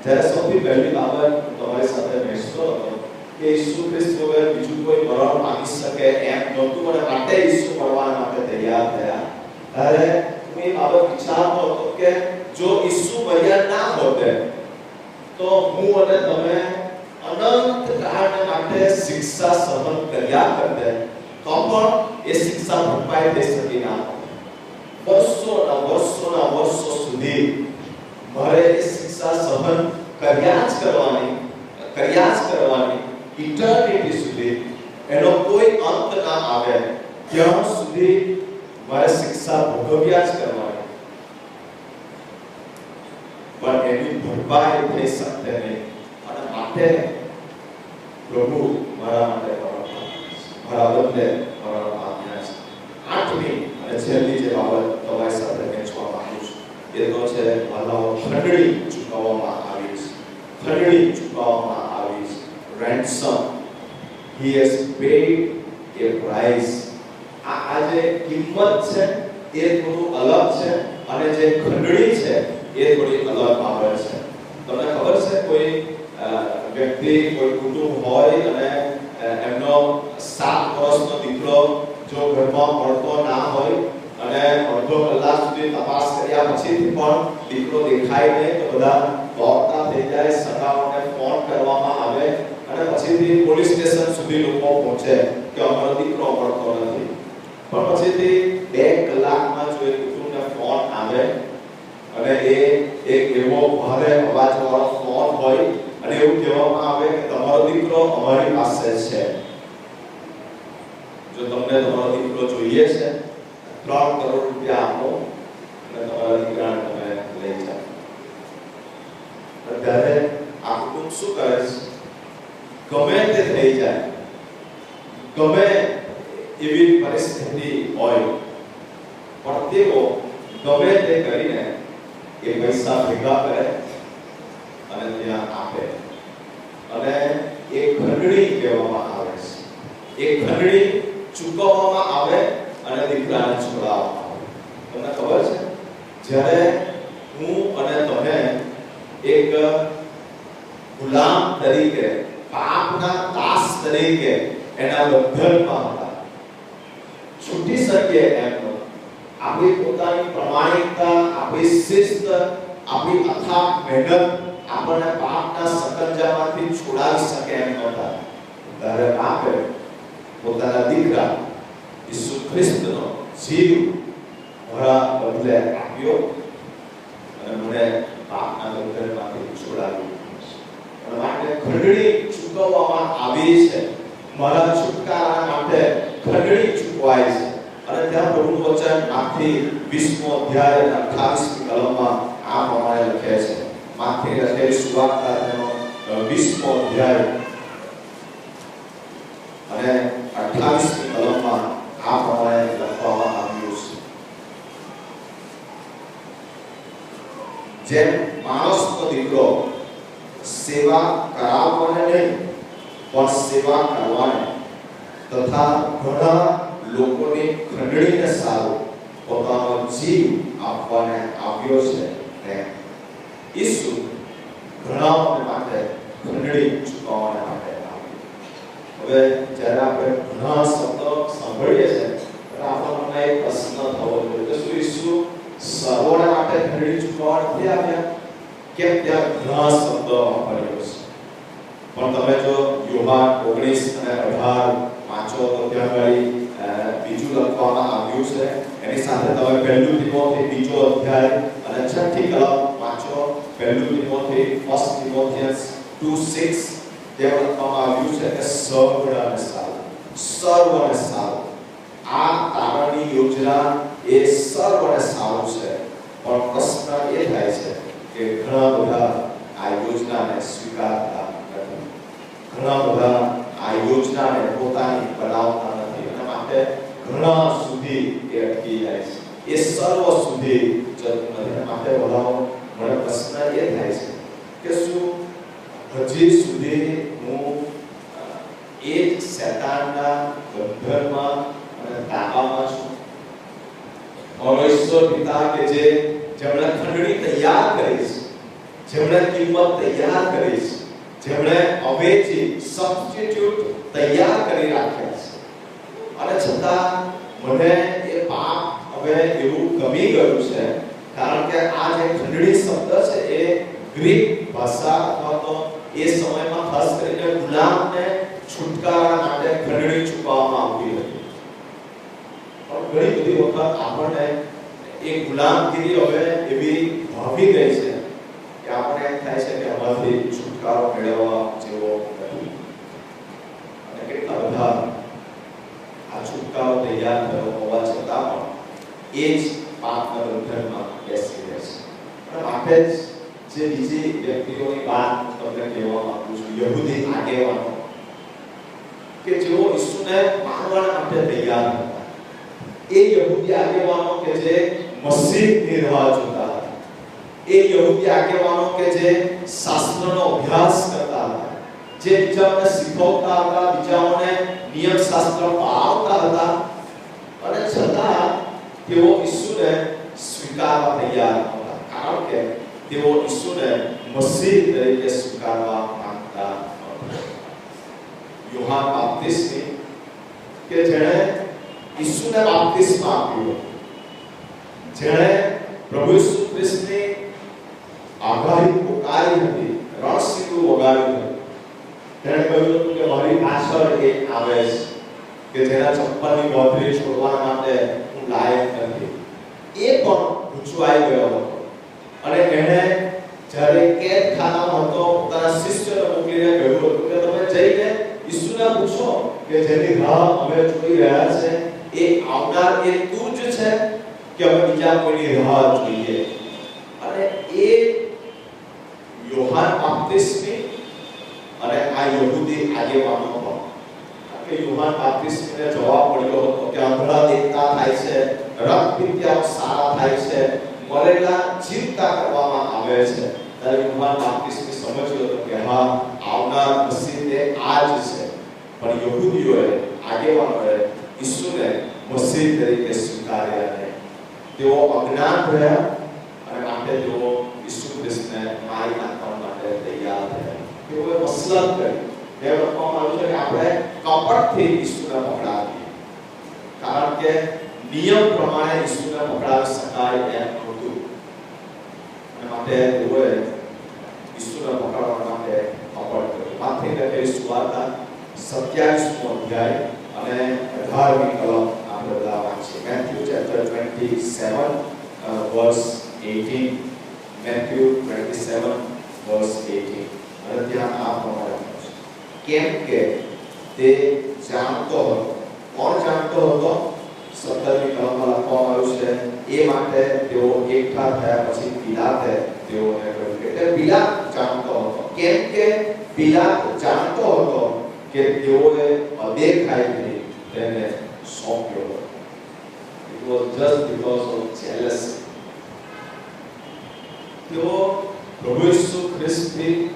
જ્યારે સૌથી પહેલી બાબત તમારી સાથે વહેંચતો હતો કે ઈસુ ખ્રિસ્ત વગર બીજું કોઈ મરણ પામી શકે એમ નહોતું, અને માટે ઈસુ મરવા માટે તૈયાર થયા. ત્યારે હું એ બાબત વિચારતો હતો કે જો ઈસુ મર્યા ના હોતે તો હું અને તમે અનંત કાળ માટે શિક્ષા સહન કર્યા કરતે, તો પણ એ શિક્ષા ભરપાઈ થઈ શકી ના હોત. વર્ષો સુધી મારે એ શિક્ષા સહન કર્યા જ કરવાની ઇટર્નિટી સુધી, એનો કોઈ અંત ના આવે ત્યાં સુધી મારે શિક્ષા ભોગવ્યા જ કરવાની. પણ એની ભરપાઈ થઈ શકતે નહીં. અને માટે પ્રભુ મારા માટે મારા બદલે મરણ પામ્યા છે. આઠમી અને છેલ્લી જે બાબત તમારી સાથે વહેંચવા માંગુ છું એ તો છે ભલાઓ ખંડણી ચૂકવવામાં આવી છે. ખંડણી ચૂકવવામાં આવી છે. ransom. He has paid a price. આ જે કિંમત છે એ થોડું અલગ છે અને જે ખંડણી છે એ થોડી અલગ બાબત છે. તમને ખબર છે કોઈ વ્યક્તિ, કોઈ કુટુંબ હોય અને એમનો 7 વર્ષનો દીકરો જો ઘરમાં મળતો ના હોય અને અડધો કલાક સુધી તપાસ કર્યા પછી પણ દીકરો દેખાય નહીં તો બધા દોડતા થઈ જાય, સગાઓને ફોન કરવામાં આવે અને પછીથી પોલીસ સ્ટેશન સુધી લોકો પહોંચે કે અમારો દીકરો મળતો નથી. પણ પછીથી 2 કલાકમાં જો એ કુટુંબને ફોન આવે અને એ એક એવો ભારે અવાજવાળો ફોન હોય અને એવું કહેવામાં આવે કે તમારો દીકરો અમારી પાસે છે. જો તમને તમારો દીકરો જોઈએ છે 3 કરોડ રૂપિયા આપો અને તમારા દીકરાને તમે લઈ જાઓ. ત્યારે આ કુટુંબ શું કરે છે? ગમે તે થઈ જાય, ગમે એવી પરિસ્થિતિ હોય, પણ તેઓ ગમે તે કરીને એ પૈસા ભેગા કરે અને ત્યાં આપે. અને એ ખંડણી કહેવામાં આવે છે. એ ખંડણી ચૂકવવામાં આવે અને દીકરાને છોડાવવામાં આવે. તમને ખબર છે જ્યારે હું અને તમે એક ગુલામ તરીકે, પાપના દાસ તરીકે એના બંધનમાં હતા, છૂટી શકીએ એમ નહોતું. આપણી પોતાની પ્રમાણિકતા, આપણી શિસ્ત, આપણી અથાગ મહેનત આપણને પાપના સકંજામાંથી છોડાવી શકે એમ નહોતા. ત્યારે આપે પોતાના દીકરા ઈસુ ખ્રિસ્તનો જીવ મારા બદલે આપ્યો અને મને પાપના બંધનમાંથી છોડાવ્યો. અને માટે ખંડણી ચૂકવવામાં આવી છે. મારા છુટકારા માટે ખંડણી ચૂકવાય છે. અને ત્યાં પ્રભુનું વચન માથી 20મો અધ્યાય 28મી કલમમાં આ પ્રમાણે લખે છે. માથી લખેલી સુવાર્તાનો 20મો અધ્યાય અને 28મી કલમમાં આ પ્રમાણે લખવામાં આવ્યું છે. જેમ માણસનો દીકરો સેવા કરાવવાને નહીં પણ સેવા કરવાને તથા ઘણા લોકોની ખંડણીને સારું પોતાનો જીવ આપવાને આવ્યો છે ને ઈસુ ઘણાઓને માટે ખંડણી ચૂકવવાને માટે આવ્યો. હવે જ્યારે આપણે ઘણા શબ્દો સાંભળીએ છીએ ત્યારે આપણને એક પ્રશ્ન થવો જોઈએ કે શું ઈસુ સર્વોને માટે ખંડણી ચૂકવવા નથી આવ્યા? કેમ ત્યાં ઘણા શબ્દો વાપર્યો છે? પણ તમે જો યોહાન 19 અને 18 વાંચો તો ત્યાં બીજું લખવામાં આવ્યું છે. એની સાથે તમે પહેલું તિમોથી 2 અધ્યાય અને 6ઠી કલમ વાંચો. પહેલું તિમોથી 1 તિમોથિયસ 2:6 ત્યાં લખવામાં આવ્યું છે કે સર્વને સારું. આ તારણની યોજના એ સર્વને સારું છે. પણ પ્રશ્ન એ થાય છે કે ઘણા બધા આ યોજનાને સ્વીકારતા નથી. ઘણા બધા આ યોજનાને પોતાની બનાવતા નથી અને માટે ઘણા સુધી એ અટકી જાય છે. એ સર્વ સુધી જતું નથી. માટે વડાઓ મને પ્રશ્ન એ થાય છે કે શું હજી સુધી હું એ જ શૈતાનના બંધનમાં અને તાબામાં છું? મારો ઈશ્વર પિતા કે જેમણે ખંડણી તૈયાર કરી છે, જેમણે કિંમત તૈયાર કરી છે, જેમણે અવેજી સબસ્ટિટ્યુટ તૈયાર કરી રાખ્યા છે, અને છતાં મને એ પાપ હવે એવું ગમી ગયું છે. કારણ કે આ જે ખંડણી શબ્દ છે એ ગ્રીક ભાષા અથવા તો એ સમયમાં ખાસ કરીને ગુલામને છુટકારા માટે ખંડણી ચૂકવવામાં આવતી હતી. પણ ઘણી બધી વખત આપણને એ ગુલામગીરી હવે એવી ભાવી ગઈ છે કે આપણે એમ થાય છે કે આમાંથી છુટકારો મેળવવા જેવો નથી. અને કેટલા બધા આ છુટકારો તૈયાર થયો હોવા છતાં પણ એ જ પાપના બંધનમાં બેસી રહે છે. અને માટે જ જે બીજી વ્યક્તિઓની વાત તમને કહેવા માંગુ છું, યહૂદી આગેવાનો કે જેઓ ઈસુને માનવા માટે તૈયાર હતા. એ યહૂદી આગેવાનો કે જે મસીહની રાહ જોતા હતા. એ યહૂદી આગેવાનો કે જે શાસ્ત્રનો અભ્યાસ કરતા હતા, જે બીજાઓને શીખવતા હતા, બીજાઓને નિયમ શાસ્ત્ર પઢાવતા હતા, અને છતાં તેઓ ઈસુને સ્વીકારવા તૈયાર નહોતા. કારણ કે તેઓ ઈસુને મસીહ તરીકે સ્વીકારવા માંગતા હતા. યોહાન બાપ્તિસ્મી કે જેણે ઈસુને બાપ્તિસ્મા આપ્યો, જેણે પ્રભુ ઈસુ ખ્રિસ્તની આગાહી પોકારી હતી, રણસિંદૂર વગાડ્યું હતું, તેણે કહ્યું હતું કે મારી પાછળ એક આવે છે કે જેના ચપ્પલની ગોધડી છોડવા માટે હું લાયક નથી. એ પણ ગૂંચવાઈ ગયો હતો અને એણે જ્યારે કેદખાનામાં હતો પોતાના શિષ્યને મોકલીને કહ્યું હતું કે તમે જઈને ઈસુને પૂછો કે જેની રાહ અમે જોઈ રહ્યા છે એ આવનાર એ તું જ છે કે અમે બીજા કોઈની રાહ જોઈએ? અને એ યોહાન બાપ્તિસ્મી અને આ યહૂદી આગેવાનો પણ, કે યોહાન બાપ્તિસ્મીને જવાબ મળ્યો હતો કે અંધળા દેખતા થાય છે, રક્તપિત્યાઓ સારા થાય છે, મરેલા જીવતા કરવામાં આવે છે. ત્યારે યોહાન બાપ્તિસ્મી સમજ્યો હતો કે હા, આવનાર મસીહ તે આ જ છે. પણ યહૂદીઓએ, આગેવાનોએ ઈસુને મસીહ તરીકે સ્વીકાર્યા નહીં. તેઓ અજ્ઞાન રહ્યા અને માટે તેઓ ઈસુ ખ્રિસ્તને મારી નાખવા માટે તૈયાર થયા. તેઓએ મસલત કરી. એ લખવામાં આવ્યું છે કે આપણે કપટથી ઈસુને પકડાવીએ, કારણ કે નિયમ પ્રમાણે ઈસુને પકડાવી શકાય એમ નહોતું. અને માટે તેઓએ ઈસુને પકડવા માટે કપટ કર્યું. માથી લખેલી સુવાર્તા 27મો અધ્યાય અને અને 18મી કલમ આપણે બધા વાંચીએ. Matthew chapter 27 verse 18. Matthew 27 verse 18. અને ત્યાં આ પ્રમાણે છે, કેમ કે તે જાણતો હતો. કોણ જાણતો હતો? 17મી કલમમાં લખવામાં આવ્યું છે, એ માટે તેઓ એકઠા થયા પછી પિલાતે તેઓને કહ્યું. એટલે પિલાત જાણતો હતો. કેમ કે પિલાત જાણતો હતો કે તેઓએ અદેખાઈથી તેને સોંપ્યો હતો. It was just because of jealousy. તેઓ પ્રભુ ઈસુ ખ્રિસ્તથી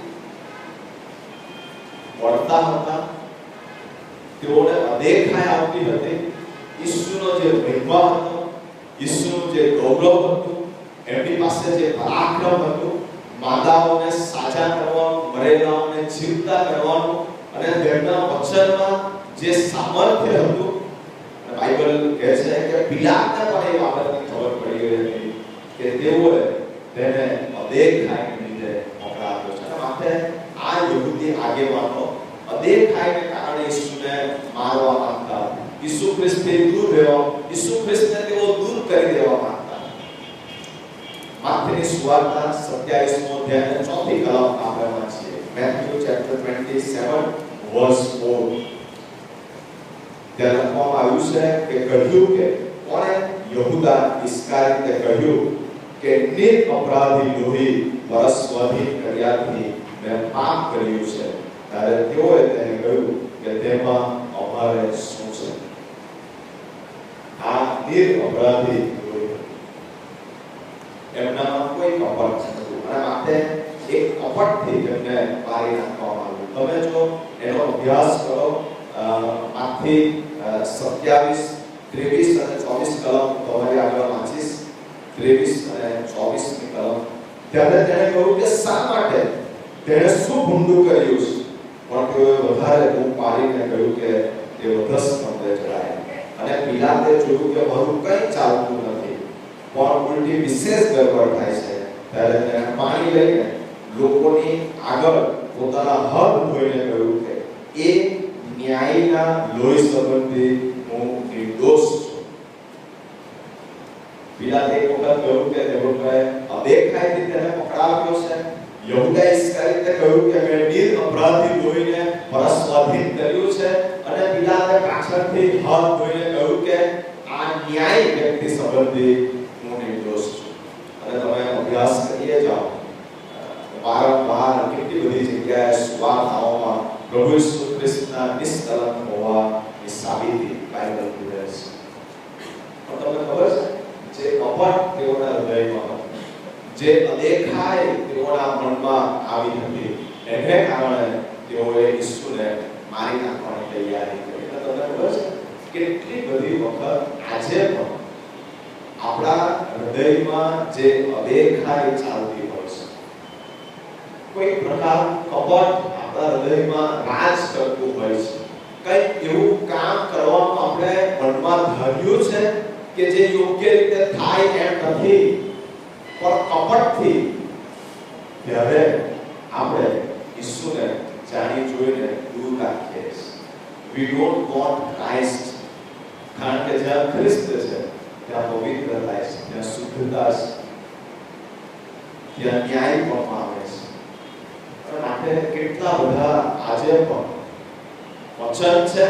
વળતા હતા. તેઓને અદેખાઈ આવતી હતી. ઈસુનો જે વૈભવ હતો, ઈસુનું જે ગૌરવ હતું, એમની પાસે જે પરાક્રમ હતું, માદાઓને સાજા કરવાનું, મરેલાઓને જીવતા કરવાનું, અને તેમના વચનમાં જે સામર્થ્ય હતું. બાઇબલ કહે છે કે પિલાતને પણ એ બાબતની ખબર પડી ગઈ હતી કે તેઓએ તેને અદેખાઈને લીધે પકડાવ્યો છે. માટે આ યહૂદી આગેવાનો અદેખાઈને કારણે ઈસુને મારવા માંગતા, ઈસુ ખ્રિસ્તથી દૂર રહેવા, ઈસુ ખ્રિસ્તને તેઓ દૂર કરી દેવા માંગતા. માથેની સુવાર્તા 27મો અધ્યાય 4મી કલમ આપણે વાંચીએ. Matthew chapter 27 verse 4. ત્યાં લખવામાં આવ્યું છે કે કહ્યું કે કોણે? યહૂદા ઇસ્કારિયોતે કહ્યું કે નિરપરાધી લોહી પરસ્વાધીન કર્યાથી મેં પાપ કર્યું છે. ત્યારે તેઓએ તેને કહ્યું કે તેમાં અમારે શું છે? આ નિરપરાધી લોહી, એમનામાં કોઈ કપટ નહોતું, અને માટે એક કપટથી તેમને મારી નાખવામાં આવ્યું. તમે જો એનો અભ્યાસ કરો, આથી 27, 23 અને 24 કલમ તમારી આગળ વાંચીશ. 23 અને 24મી કલમ. ત્યારે તેણે કહ્યું કે શા માટે તેણે શું ભૂંડું કર્યું છે? પણ તેઓએ વધારે બૂમ પાડીને કહ્યું કે તે વધસ્તંભે ચડાયા. અને પિલાતે જોયું કે મારું કંઈ ચાલતું નથી, પણ ઉલટી વિશેષ ગડબડ થાય છે. ત્યારે તેણે પાણી લઈને લોકોની આગળ પોતાના હાથ ધોઈને કહ્યું કે એ ન્યાયના લોહી સંબંધી હું નિર્દોષ છું. પિલાતે એક વખત કહ્યું કે તેઓએ અદેખાઈથી તેને પકડાવ્યો છે. યહૂદા ઇસ્કારિયોતે કહ્યું કે મેં નિરપરાધી લોહીને પરસ્વાધીન કર્યું છે. અને પિલાતે પાછળથી હાથ ધોઈને કહ્યું કે આ ન્યાય વ્યક્તિ સંબંધી હું નિર્દોષ છું. અને તમે અભ્યાસ કરીએ જાઓ, વારંવાર કેટલી બધી જગ્યાએ સુવાર્તાઓમાં પ્રભુ ઈસુ ખ્રિસ્તના નિષ્કલંક હોવાની સાબિતી બાઇબલ પૂરે છે. પણ તમને ખબર છે, જે કપટ તેઓના હૃદયમાં હતું, જે અદેખાઈ તેઓના મનમાં આવી હતી, એને કારણે તેઓએ ઈસુને મારી નાખવાની તૈયારી કરી. એટલે તમને ખબર છે, કેટલી બધી વખત આજે પણ આપણા હૃદયમાં જે અદેખાઈ ચાલતી હોય છે, કોઈ પ્રકાર કપટ આપણા હૃદયમાં રાજ કરતું હોય છે, કંઈક એવું કામ કરવાનું આપણે મનમાં ધાર્યું છે કે જે યોગ્ય રીતે થાય એમ નથી, પણ કપટથી, ત્યારે આપણે ઈસુને જાણી જોઈને દૂર રાખીએ છીએ. We don't want Christ. કારણ કે જ્યાં ખ્રિસ્ત છે ત્યાં પવિત્રતા છે, ત્યાં શુદ્ધતા છે, ત્યાં ન્યાય પણ આવે છે. અને આપણે કેટલા બધા આજે પણ વચન છે,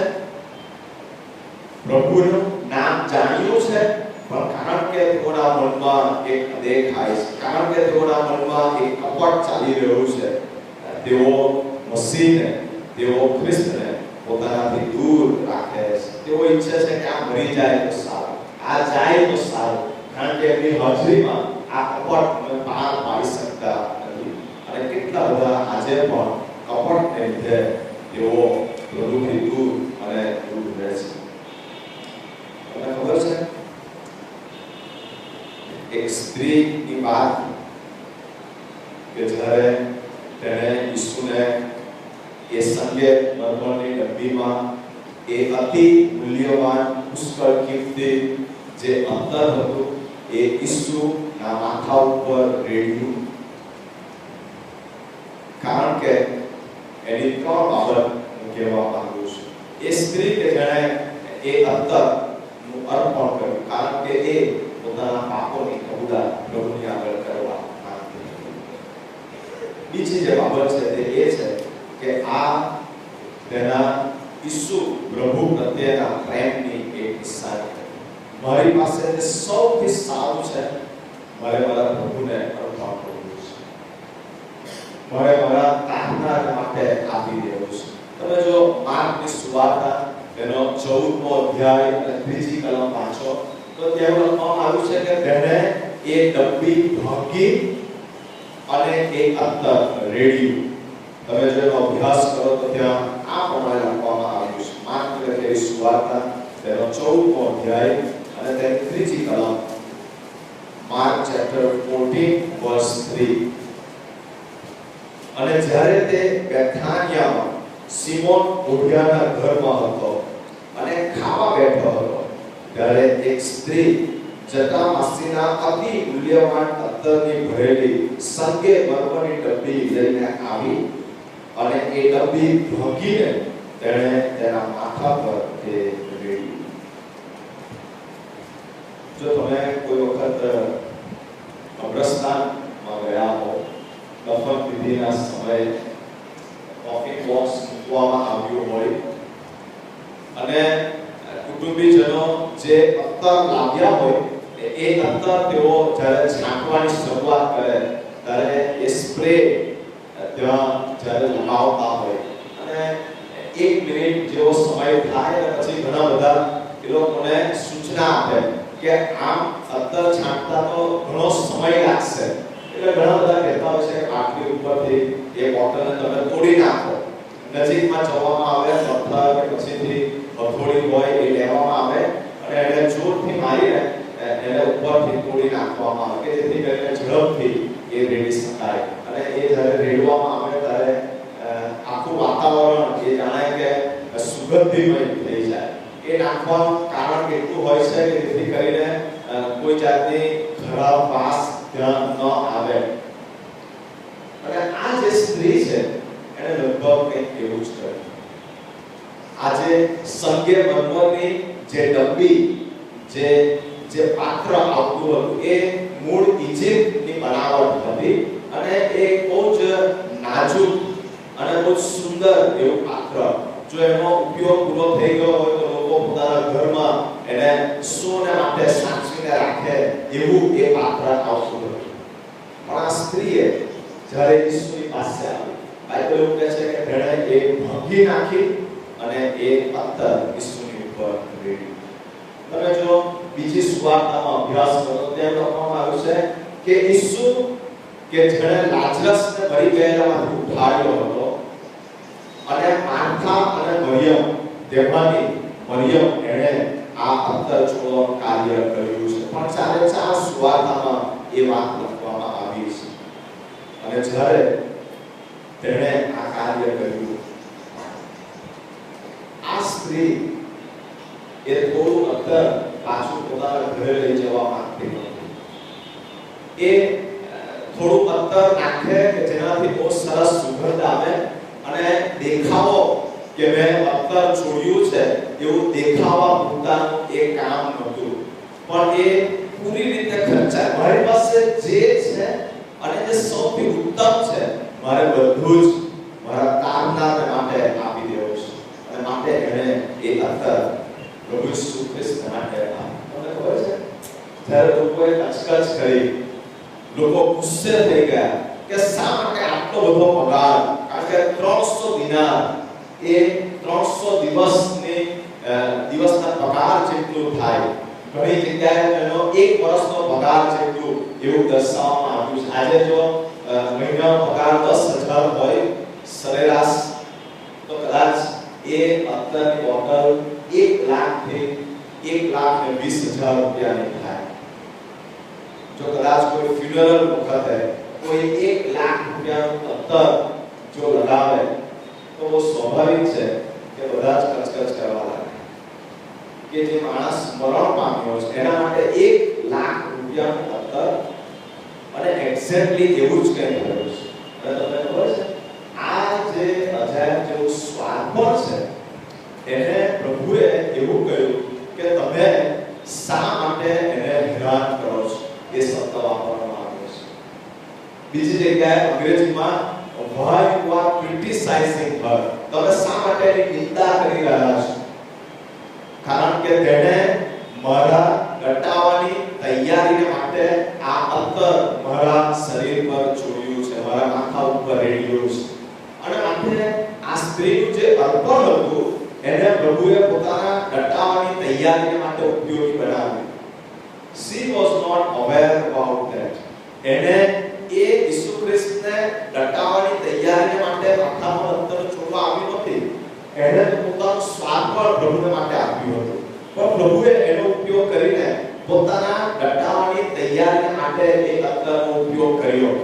પ્રભુનું નામ જાણ્યું છે, પણ કારણ કે તેઓના મનમાં એક અદેખાઈ છે, કારણ કે તેઓના મનમાં એક કપટ ચાલી રહ્યું છે, તેઓ મસીહને, તેઓ ખ્રિસ્તને પોતાનાથી દૂર રાખે છે. તેઓ ઈચ્છે છે કે આ મરી જાય તો સારું, આ જાય તો સારું, કારણ કે એમની હાજરીમાં આ કપટ પાર પાડી શકતા નથી. અને કેટલા બધા આજે પણ કપટને લીધે તેઓ પ્રભુથી દૂર અને દૂર રહે છે. તમને ખબર છે, એક સ્ત્રીની વાત કે જ્યારે તેણે ઈસુને એ સંગે મરમરની ડબ્બીમાં એ અતિ મૂલ્યવાન પુષ્કળ કિંમતી જે અત્તર હતું એ ઈસુના માથા ઉપર રેડ્યું. કારણ કે એની ત્રણ બાબત હું કહેવા માંગુ છું. એ સ્ત્રી કે જેણે એ અત્તરનું અર્પણ કર્યું, કારણ કે એ પોતાના પાપોની કબૂલાત પ્રભુની આગળ કરવા માંગતી હતી. બીજી જે બાબત છે તે એ છે કે આ તેના ઈસુ પ્રભુ પ્રત્યેના પ્રેમની એક નિશાની. મારી પાસે જે સૌથી સારું છે મારે મારા પ્રભુને અર્પણ કરવું છે, મારે મારા તારનાર માટે આપી દેવું છે. તમે જો માર્કની સુવાર્તા તેનો 14મો અધ્યાય અને 3જી કલમ વાંચો તો ત્યાં લખવામાં આવ્યું છે કે તેને એ ડબ્બી ભાંગી અને એક અત્તર રેડ્યું. તમે જો એનો અભ્યાસ કરો તો ત્યાં આ પ્રમાણે લખવામાં આવ્યું છે. માર્કની લખેલી સુવાર્તા તેનો 14મો અધ્યાય અને તેની 3જી કલમ. Mark chapter 14 વર્સ 3. અને જ્યારે તે બેથાનિયામાં સિમોન ઓઢિયાના ઘરમાં હતો અને ખાવા બેઠો હતો, ત્યારે એક સ્ત્રી જટામાસીના અતિ મૂલ્યવાન અત્તરની ભરેલી સંગે મરમરની ડબ્બી લઈને આવી અને એ ડબ્બી ભાંગીને તેણે તેના માથા પર તે રેડી. જો તમે કોઈ વખત કબ્રસ્તાનમાં ગયા હો, દફન વિધિના સમયે કોફી બોક્સ મૂકવામાં આવ્યું હોય અને કુટુંબીજનો જે અત્તર લાવ્યા હોય એ અત્તર તેઓ જ્યારે છાંટવાની શરૂઆત કરે ત્યારે એ સ્પ્રે ત્યાં જ્યારે લગાવતા હોય અને 1 મિનિટ જેવો સમય થાય અને પછી ઘણા બધા એ લોકોને સૂચના આપે કે આમ અત્તર છાંટતા તો ઘણો સમય લાગશે. એટલે ઘણા બધા કહેતા હોય છે કે આટલી ઉપરથી એ બોટલને તમે તોડી નાખો, નજીકમાં જવામાં આવે, પથ્થર કે પછીથી હથોડી હોય એ લેવામાં આવે અને એને જોરથી મારીને એને ઉપરથી તોડી નાખવામાં આવે કે જેથી કરીને ઝડપથી એ રેડી શકાય. અને એ જ્યારે રેડવામાં આવે ત્યારે આખું વાતાવરણ એ જાણે કે સુગંધિમય થઈ જાય. એ નાખવાનું કારણ એટલું હોય છે કે જેથી કરીને કોઈ જાતની ખરાબ વાસ ત્યાં ન આવે. અને આ જે સ્ત્રી છે એને લગભગ કંઈક એવું જ કર્યું. આજે સંગે મરમરની જે ડબ્બી જે પાત્ર આવતું હતું એ મૂળ ઇજિપ્તની બનાવટ હતી અને એ બહુ જ નાજુક અને બહુ સુંદર એવું પાત્ર. જો એનો ઉપયોગ પૂરો થઈ ગયો હોય તો લોકો પોતાના ઘરમાં એને સોને માટે સાચવીને રાખે એવું એ પાત્ર આવતું હતું. પણ આ સ્ત્રીએ જ્યારે ઈસુની પાસે આવી, બાઇબલ એવું કહે છે કે તેણે એ ભાંગી નાખી અને એ અત્તર ઈસુની ઉપર રેડી. તમે જો બીજી સુવાર્તામાં અભ્યાસ કરો તો ત્યાં લખવામાં આવ્યું છે કે ઈસુ કે જેણે લાજરસને મરી ગયેલામાંથી ઉઠાડ્યો હતો અને માર્થા અને મરિયમ તેમાંની મરિયમ એણે આ અત્તર છોડવાનું કાર્ય કર્યું છે. પણ 4 સુવાર્તામાં એ વાત લખવામાં આવી છે. અને જ્યારે તેણે આ કાર્ય કર્યું, આ સ્ત્રી એ થોડું અત્તર પાછું પોતાના ઘરે લઈ જવા માંગતી હતી. એ થોડું અત્તર નાખે કે જેનાથી બહુ સરસ સુગંધ આવે અને દેખાવો કે મેં અત્તર છોડ્યું છે એવું દેખાવા પૂરતાનું એ કામ નહોતું. પણ એ પૂરી રીતે ખર્ચાય. મારી પાસે જે છે અને જે સૌથી ઉત્તમ છે મારે બધું જ મારા તારનાર માટે આપી દેવું છે. અને માટે એણે એ અત્તર પ્રભુ ઈસુ ખ્રિસ્ત માટે આપ્યું. તમને ખબર છે જ્યારે લોકોએ કચકચ કરી, લોકો ગુસ્સે થઈ ગયા કે શા માટે આટલો બધો પગાર? કારણ કે 300 દિનાર એ 300 દિવસના પગાર જેટલું થાય. ઘણી જગ્યાએ એનો 1 વર્ષનો પગાર જેટલું એવું દર્શાવવામાં આવ્યું છે. આજે જો મહિનાનો પગાર 10,000 હોય સરેરાશ, તો કદાચ એ અત્તરની બોટલ 1 લાખથી 1,20,000 રૂપિયાની થાય. જો કદાચ કોઈ ફ્યુનરલ વખતે કોઈ 1 લાખ રૂપિયાનું અત્તર જો લગાવે તો સ્વાભાવિક છે કે બધા જ કચકચ કરવા લાગે કે જે માણસ મરણ પામ્યો છે એના માટે 1 લાખ રૂપિયાનું અત્તર. અને એક્ઝેક્ટલી એવું જ કંઈ થયું છે. અને તમને ખબર છે આ જે અજાયબ જેવું સ્વાર્પણ છે એને પ્રભુએ એવું કહ્યું જગ્યાએ અંગ્રેજીમાં why you are criticizing her, તમે શા માટે એની નિંદા કરી રહ્યા છો? કારણ કે તેણે મારા દટાવાની તૈયારી માટે આ અત્તર મારા શરીર પર છોડ્યું છે, મારા માથા ઉપર રેડ્યું છે. અને માટે આ સ્ત્રીનું જે અર્પણ હતું એને પ્રભુએ પોતાના દટાવાની તૈયારી માટે ઉપયોગી બનાવ્યું. She was not aware about that. એને એ ઈસુ ખ્રિસ્તને દટાવાની તૈયારી માટે માથામાં અત્તર છોડવા આવ્યું નથી. એને પોતાનું સ્વાદ પણ પ્રભુને માટે આપ્યું હતું. પણ પ્રભુએ એનો ઉપયોગ કરીને પોતાના દટાવાની તૈયારી માટે એ અત્તરનો ઉપયોગ કર્યો.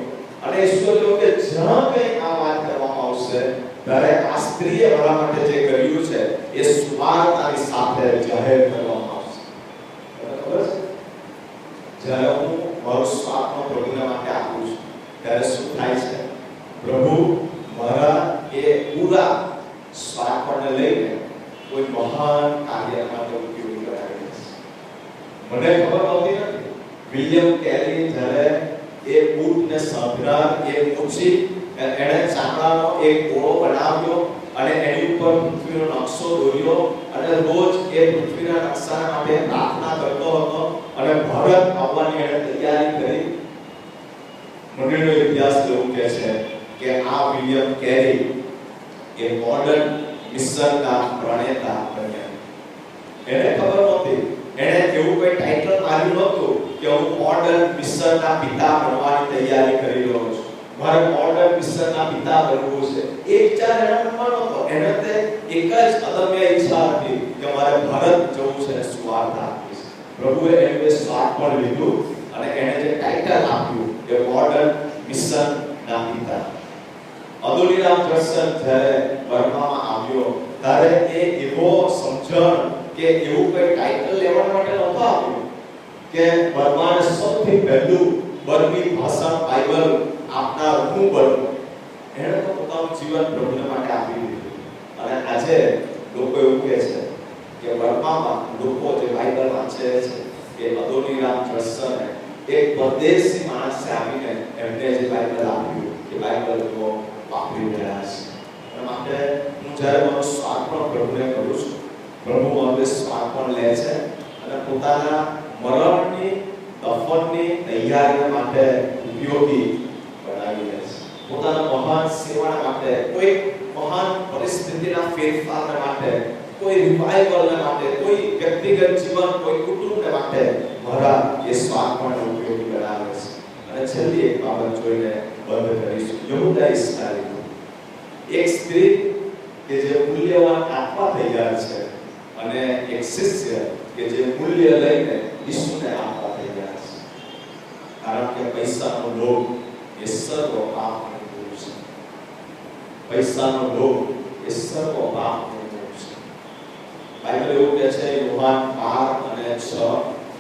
અને ઈશ્વર કહ્યું કે જ્યાં કંઈ આ વાત કરવામાં આવશે ત્યારે આ સ્ત્રીએ મારા માટે જે કર્યું છે એ સુવાર્તાની સાથે જાહેર કરવામાં આવશે. ખબર છે, જ્યારે હું મારું સ્વાર્થનો પ્રભુને માટે આપું છું ત્યારે શું થાય છે? પ્રભુ મારા એ પૂરા સ્વાર્થને લઈને કોઈ મહાન કાર્ય માટે ઉપયોગી બનાવી છે. મને ખબર નહોતી નથી. વિલિયમ કેરી જ્યારે એ ઊંટને સાંભળનાર એ મૂછી એણે ચામડાનો એક ગોળો બનાવ્યો અને એની ઉપર પૃથ્વીનો નકશો દોર્યો અને રોજ એ પૃથ્વીના નકશા માટે પ્રાર્થના કરતો હતો અને ભારત આવવાની એણે તૈયારી કરી. મંડળનો ઇતિહાસ એવું કહે છે કે આ વિલિયમ કેરી એ મોડર્ન મિશનના પ્રણેતા બન્યા. એને ખબર નહોતી, એને એવું કોઈ ટાઇટલ માર્યું નહોતું કે હું મોડર્ન મિશનના પિતા બનવાની તૈયારી કરી રહ્યો છું, મારે મોડર્ન મિશનના પિતા બનવું છે. એ વિચાર એના મનમાં નહોતો. એને તે એક જ અદમ્ય ઈચ્છા હતી કે મારે ભારત જવું છે, સુવાર્તા આપવી છે. પ્રભુએ એનું સ્વાર્થ પણ લીધું અને એને જે ટાઇટલ આપ્યું કે મોડર્ન મિશનના પિતા. અદુનીરામ જર્સન જ્યારે બર્મામાં આવ્યો ત્યારે એ એવો સમજણ કે એવું કોઈ ટાઇટલ લેવા માટે નહોતો આપ્યું કે બર્માને સૌથી પહેલું બર્મી ભાષા બાઇબલ આપનાર હું બનું. એણે તો પોતાનું જીવન પ્રભુને માટે આપી દીધું. અને આજે લોકો એવું કહે છે કે બર્મામાં લોકો જે બાઇબલ વાંચે છે કે અદુનીરામ જર્સને એક પરદેશી માણસે આવીને એમને જે બાઇબલ આપ્યું કે બાઇબલ તો વાપરી રહ્યા છે. અને માટે હું જ્યારે મારો સ્વાર્થ પણ પ્રભુને કરું છું, પ્રભુ મારો સ્વાર્થ પણ લે છે અને પોતાના મરણની દફનની તૈયારી માટે ઉપયોગી બનાવી લે છે. પોતાના મહાન સેવા માટે, કોઈ મહાન પરિસ્થિતિના ફેરફાર માટે, કોઈ રિવાઇવલ માટે, કોઈ વ્યક્તિગત જીવન, કોઈ કુટુંબ માટે મારા એ સ્વાર્થ પણ ઉપયોગી બનાવે છે. અને છેલ્લી એક બાબત જોઈને બંધ કરીશું. યહૂદા ઇસ્કરિયોત, એક સ્ત્રી કે જે મૂલ્યવાન આપવા તૈયાર છે અને એક શિષ્ય કે જે મૂલ્ય લઈને ઈસુને આપવા તૈયાર છે. કારણ કે પૈસાનો લોભ એ સર્વ પાપનું મૂળ છે. પૈસાનો લોભ એ સર્વ પાપનું મૂળ છે. બાઇબલ એવું કહે છે, યોહાન 12 અને 6,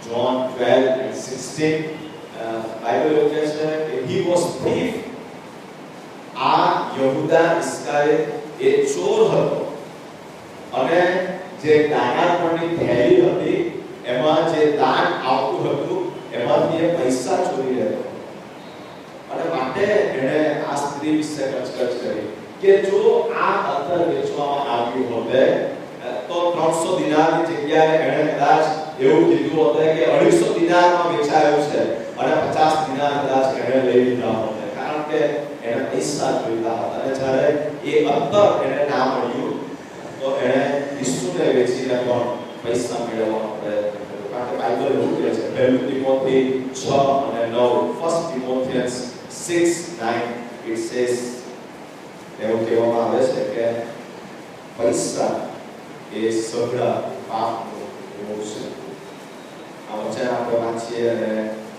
જોન 12 and 16, બાઇબલ એવું કહે છે કે he was thief. આ યહૂદા ઇસ્કરિયોત એ ચોર હતો અને જે દાનાપણની થેલી હતી એમાં જે દાન આવતું હતું એમાંથી એ પૈસા ચોરી લેતો. અને માટે એણે આ સ્ત્રી વિશે કચકચ કરી કે જો આ અત્તર વેચવામાં આવ્યું હોતે તો 300 દિનારની જગ્યાએ એણે કદાચ એવું કીધું હોત કે 250 દિનારમાં વેચાયું છે અને 50 દિનાર કદાચ એણે લઈ લીધા હોત. કારણ કે એને પૈસા જોઈતા હતા. અને જ્યારે એ અત્તર એને ના મળ્યું તો એણે ઈસુને વેચીને પણ પૈસા મેળવવાનો પ્રયત્ન કર્યો. કારણ કે બાઇબલ એવું કહે છે, 1 તિમોથી 6 અને 9, 1 Timothians 6:9, it says, એવું કહેવામાં આવે છે કે પૈસા એ સઘળા પાપનું મૂળ છે. આ વચન આપણે વાંચીએ અને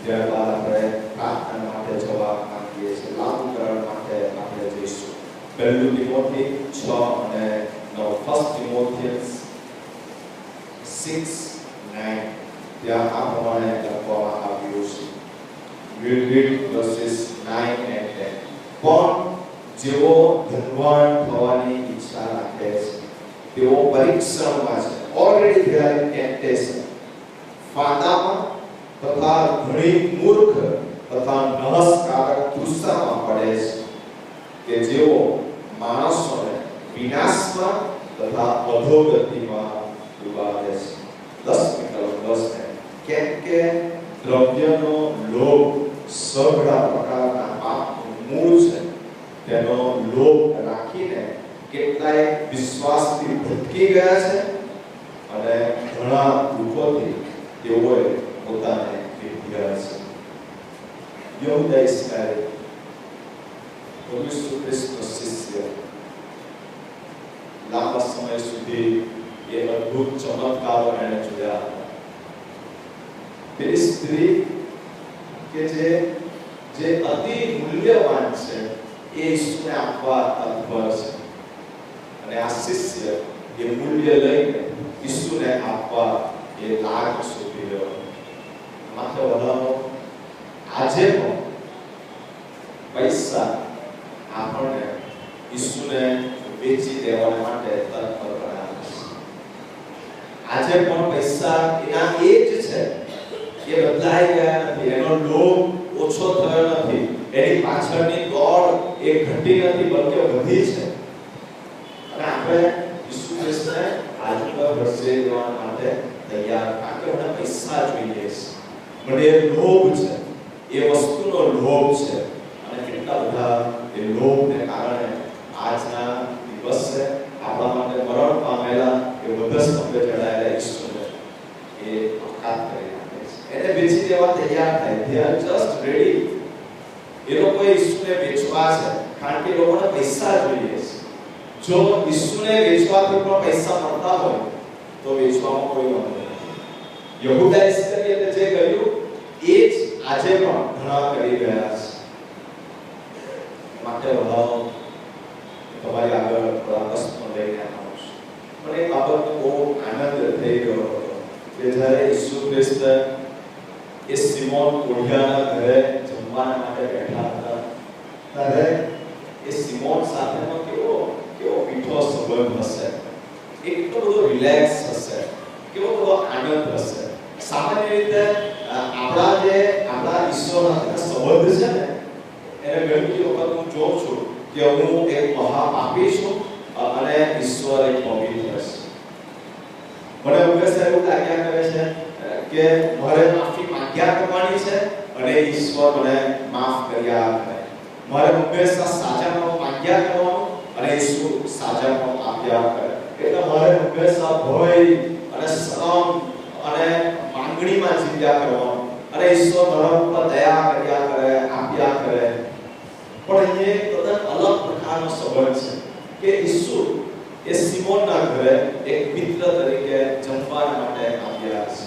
ત્યારબાદ આપણે પ્રાર્થના માટે જવાબ માંગીએ છીએ. લાગુકરણ માટે આપણે જઈશું. 1 તિમોથી 6 અને 9, 1 Timothians 6:9, ત્યાં આ પ્રમાણે લખવામાં આવ્યું છે. We'll read verses 9 and 10. પણ જેઓ ધનવાન થવાની ઈચ્છા રાખે છે તેઓ પરીક્ષણમાં છે. Already they are in temptation. ફાંદામાં તથા ઘણી મૂર્ખ તથા નહસકારક ગુસ્સામાં પડે છે કે જેઓ માણસોને વિનાશમાં તથા અધોગતિમાં ડૂબાવે છે. 10 કેમ કે દ્રવ્યનો લોભ સઘળા પ્રકારના પાપનું મૂળ છે. તેનો લોભ રાખીને કેટલાય વિશ્વાસથી ભટકી ગયા છે અને ઘણા દુઃખોથી તેઓએ પોતાને ભેટ્યા છે. યહૂદા ઇસ્કારિયોત પ્રભુ ઈસુ ખ્રિસ્તનો શિષ્ય લાંબા સમય સુધી એ અદ્ભુત ચમત્કારો એણે જોયા હતા. પેલી સ્ત્રી કે જે અતિ મૂલ્યવાન છે એ ઈસુને આપવા તત્પર છે અને આ શિષ્ય એ મૂલ્ય લઈને ઈસુને આપવા એ લાગ શોધી રહ્યો. માત્ર વડાઓ આજે પણ પૈસા આપણને ઈસુને વેચી દેવા માટે તત્પર બનાવે છે. આજે પણ પૈસા એના એ જ છે, એ બદલાઈ ગયા નથી, એનો લોભ ઓછો થયો નથી, એની પાછળની દોડ એ ઘટી નથી બલકે વધી છે. અને આપણે ઈસુ ખ્રિસ્તને આજુ પર વર્ષે દેવા માટે તૈયાર, કારણ કે મને પૈસા જોઈએ છે, મને એ લોભ છે, એ વસ્તુનો લોભ છે. અને કેટલા બધા એ લોભને કારણે આજના દિવસે આપણા માટે મરણ પામેલા એ વધસ્તંભે ચડાયેલા ઈસુને એ અપઘાત કરી નાખે છે. એને વેચી દેવા તૈયાર થાય. They are just ready. એ લોકો ઈસુને વેચવા છે કારણ કે એ લોકોને પૈસા જોઈએ છે. જો ઈસુને વેચવાથી પણ પૈસા મળતા હોય તો વેચવામાં કોઈ વાંધો નથી. યહૂદા ઇસ્કરિયોતે જે કર્યું એ જ આજે પણ ઘણા કરી રહ્યા છે. માટે વડાઓ તમારી આગળ થોડા પ્રશ્નો લઈને આવું છું. પણ એ બાબતનો બહુ આનંદ થઈ ગયો હતો કે જ્યારે ઈસુ ખ્રિસ્ત એ સિમોન કોઢિયાના ઘરે જમવાના માટે બેઠા હતા ત્યારે એ સિમોન સાથેનો કેવો મીઠો સંબંધ હશે, એ કેટલો બધો રિલેક્સ હશે, કેવો બધો આનંદ હશે. સામાન્ય રીતે આપણા ઈશ્વરના સંબંધ છે ને એને ઘણી વખત હું જોઉં છું કે હું એક મહાપાપી છું અને ઈશ્વર એક પવિત્ર છે. મને હંમેશા એવું લાગ્યા કરે છે કે મારે માફી માંગ્યા કરવાની છે અને ઈશ્વર મને માફ કર્યા કરે. મારે હંમેશા સાચાપણું માંગ્યા કરવાનું અને ઈશ્વર સાચાપણું આપ્યા કરે. એટલે મારે હંમેશા ભય અને શરમ અને માંગણીમાં જીવ્યા કરવાનું અને ઈશ્વર મારા ઉપર દયા કર્યા કરે, આપ્યા કરે. પણ એ તદ્દન અલગ પ્રકારનો સંબંધ છે કે ઈસુ એ સિમોનના ઘરે એક મિત્ર તરીકે જમવા માટે આવ્યા છે.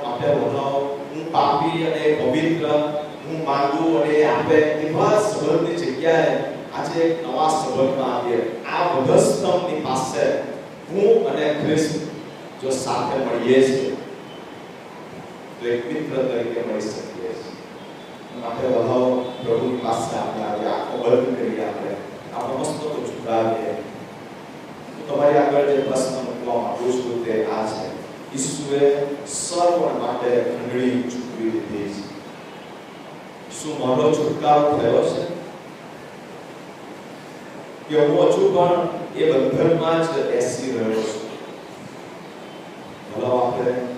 આપણે વડાઓ હું પાપી અને પવિત્ર, હું માંગુ અને આપે, એવા સંબંધની જગ્યાએ આજે એક નવા સંબંધમાં આવીએ. આ વધસ્તંભની પાસે હું અને ખ્રિસ્ત જો સાથે મળીએ છીએ તો એક મિત્ર તરીકે મળી શકીએ છીએ. આપણે વડાઓ પ્રભુની પાસે આપણે આંખો બંધ કરી આપણે મસ્તકો ઝુકાવીએ. તમારી આગળ જે પ્રશ્ન મૂકવા માંગુ છું તે આ છે: ઈસુએ સર્વ માટે ખંડણી ચૂકવી દીધી છે. શું મારો છુટકારો થયો છે કે હું હજુ પણ એ બંધનમાં જ બેસી રહ્યો છું? ભલા આપણે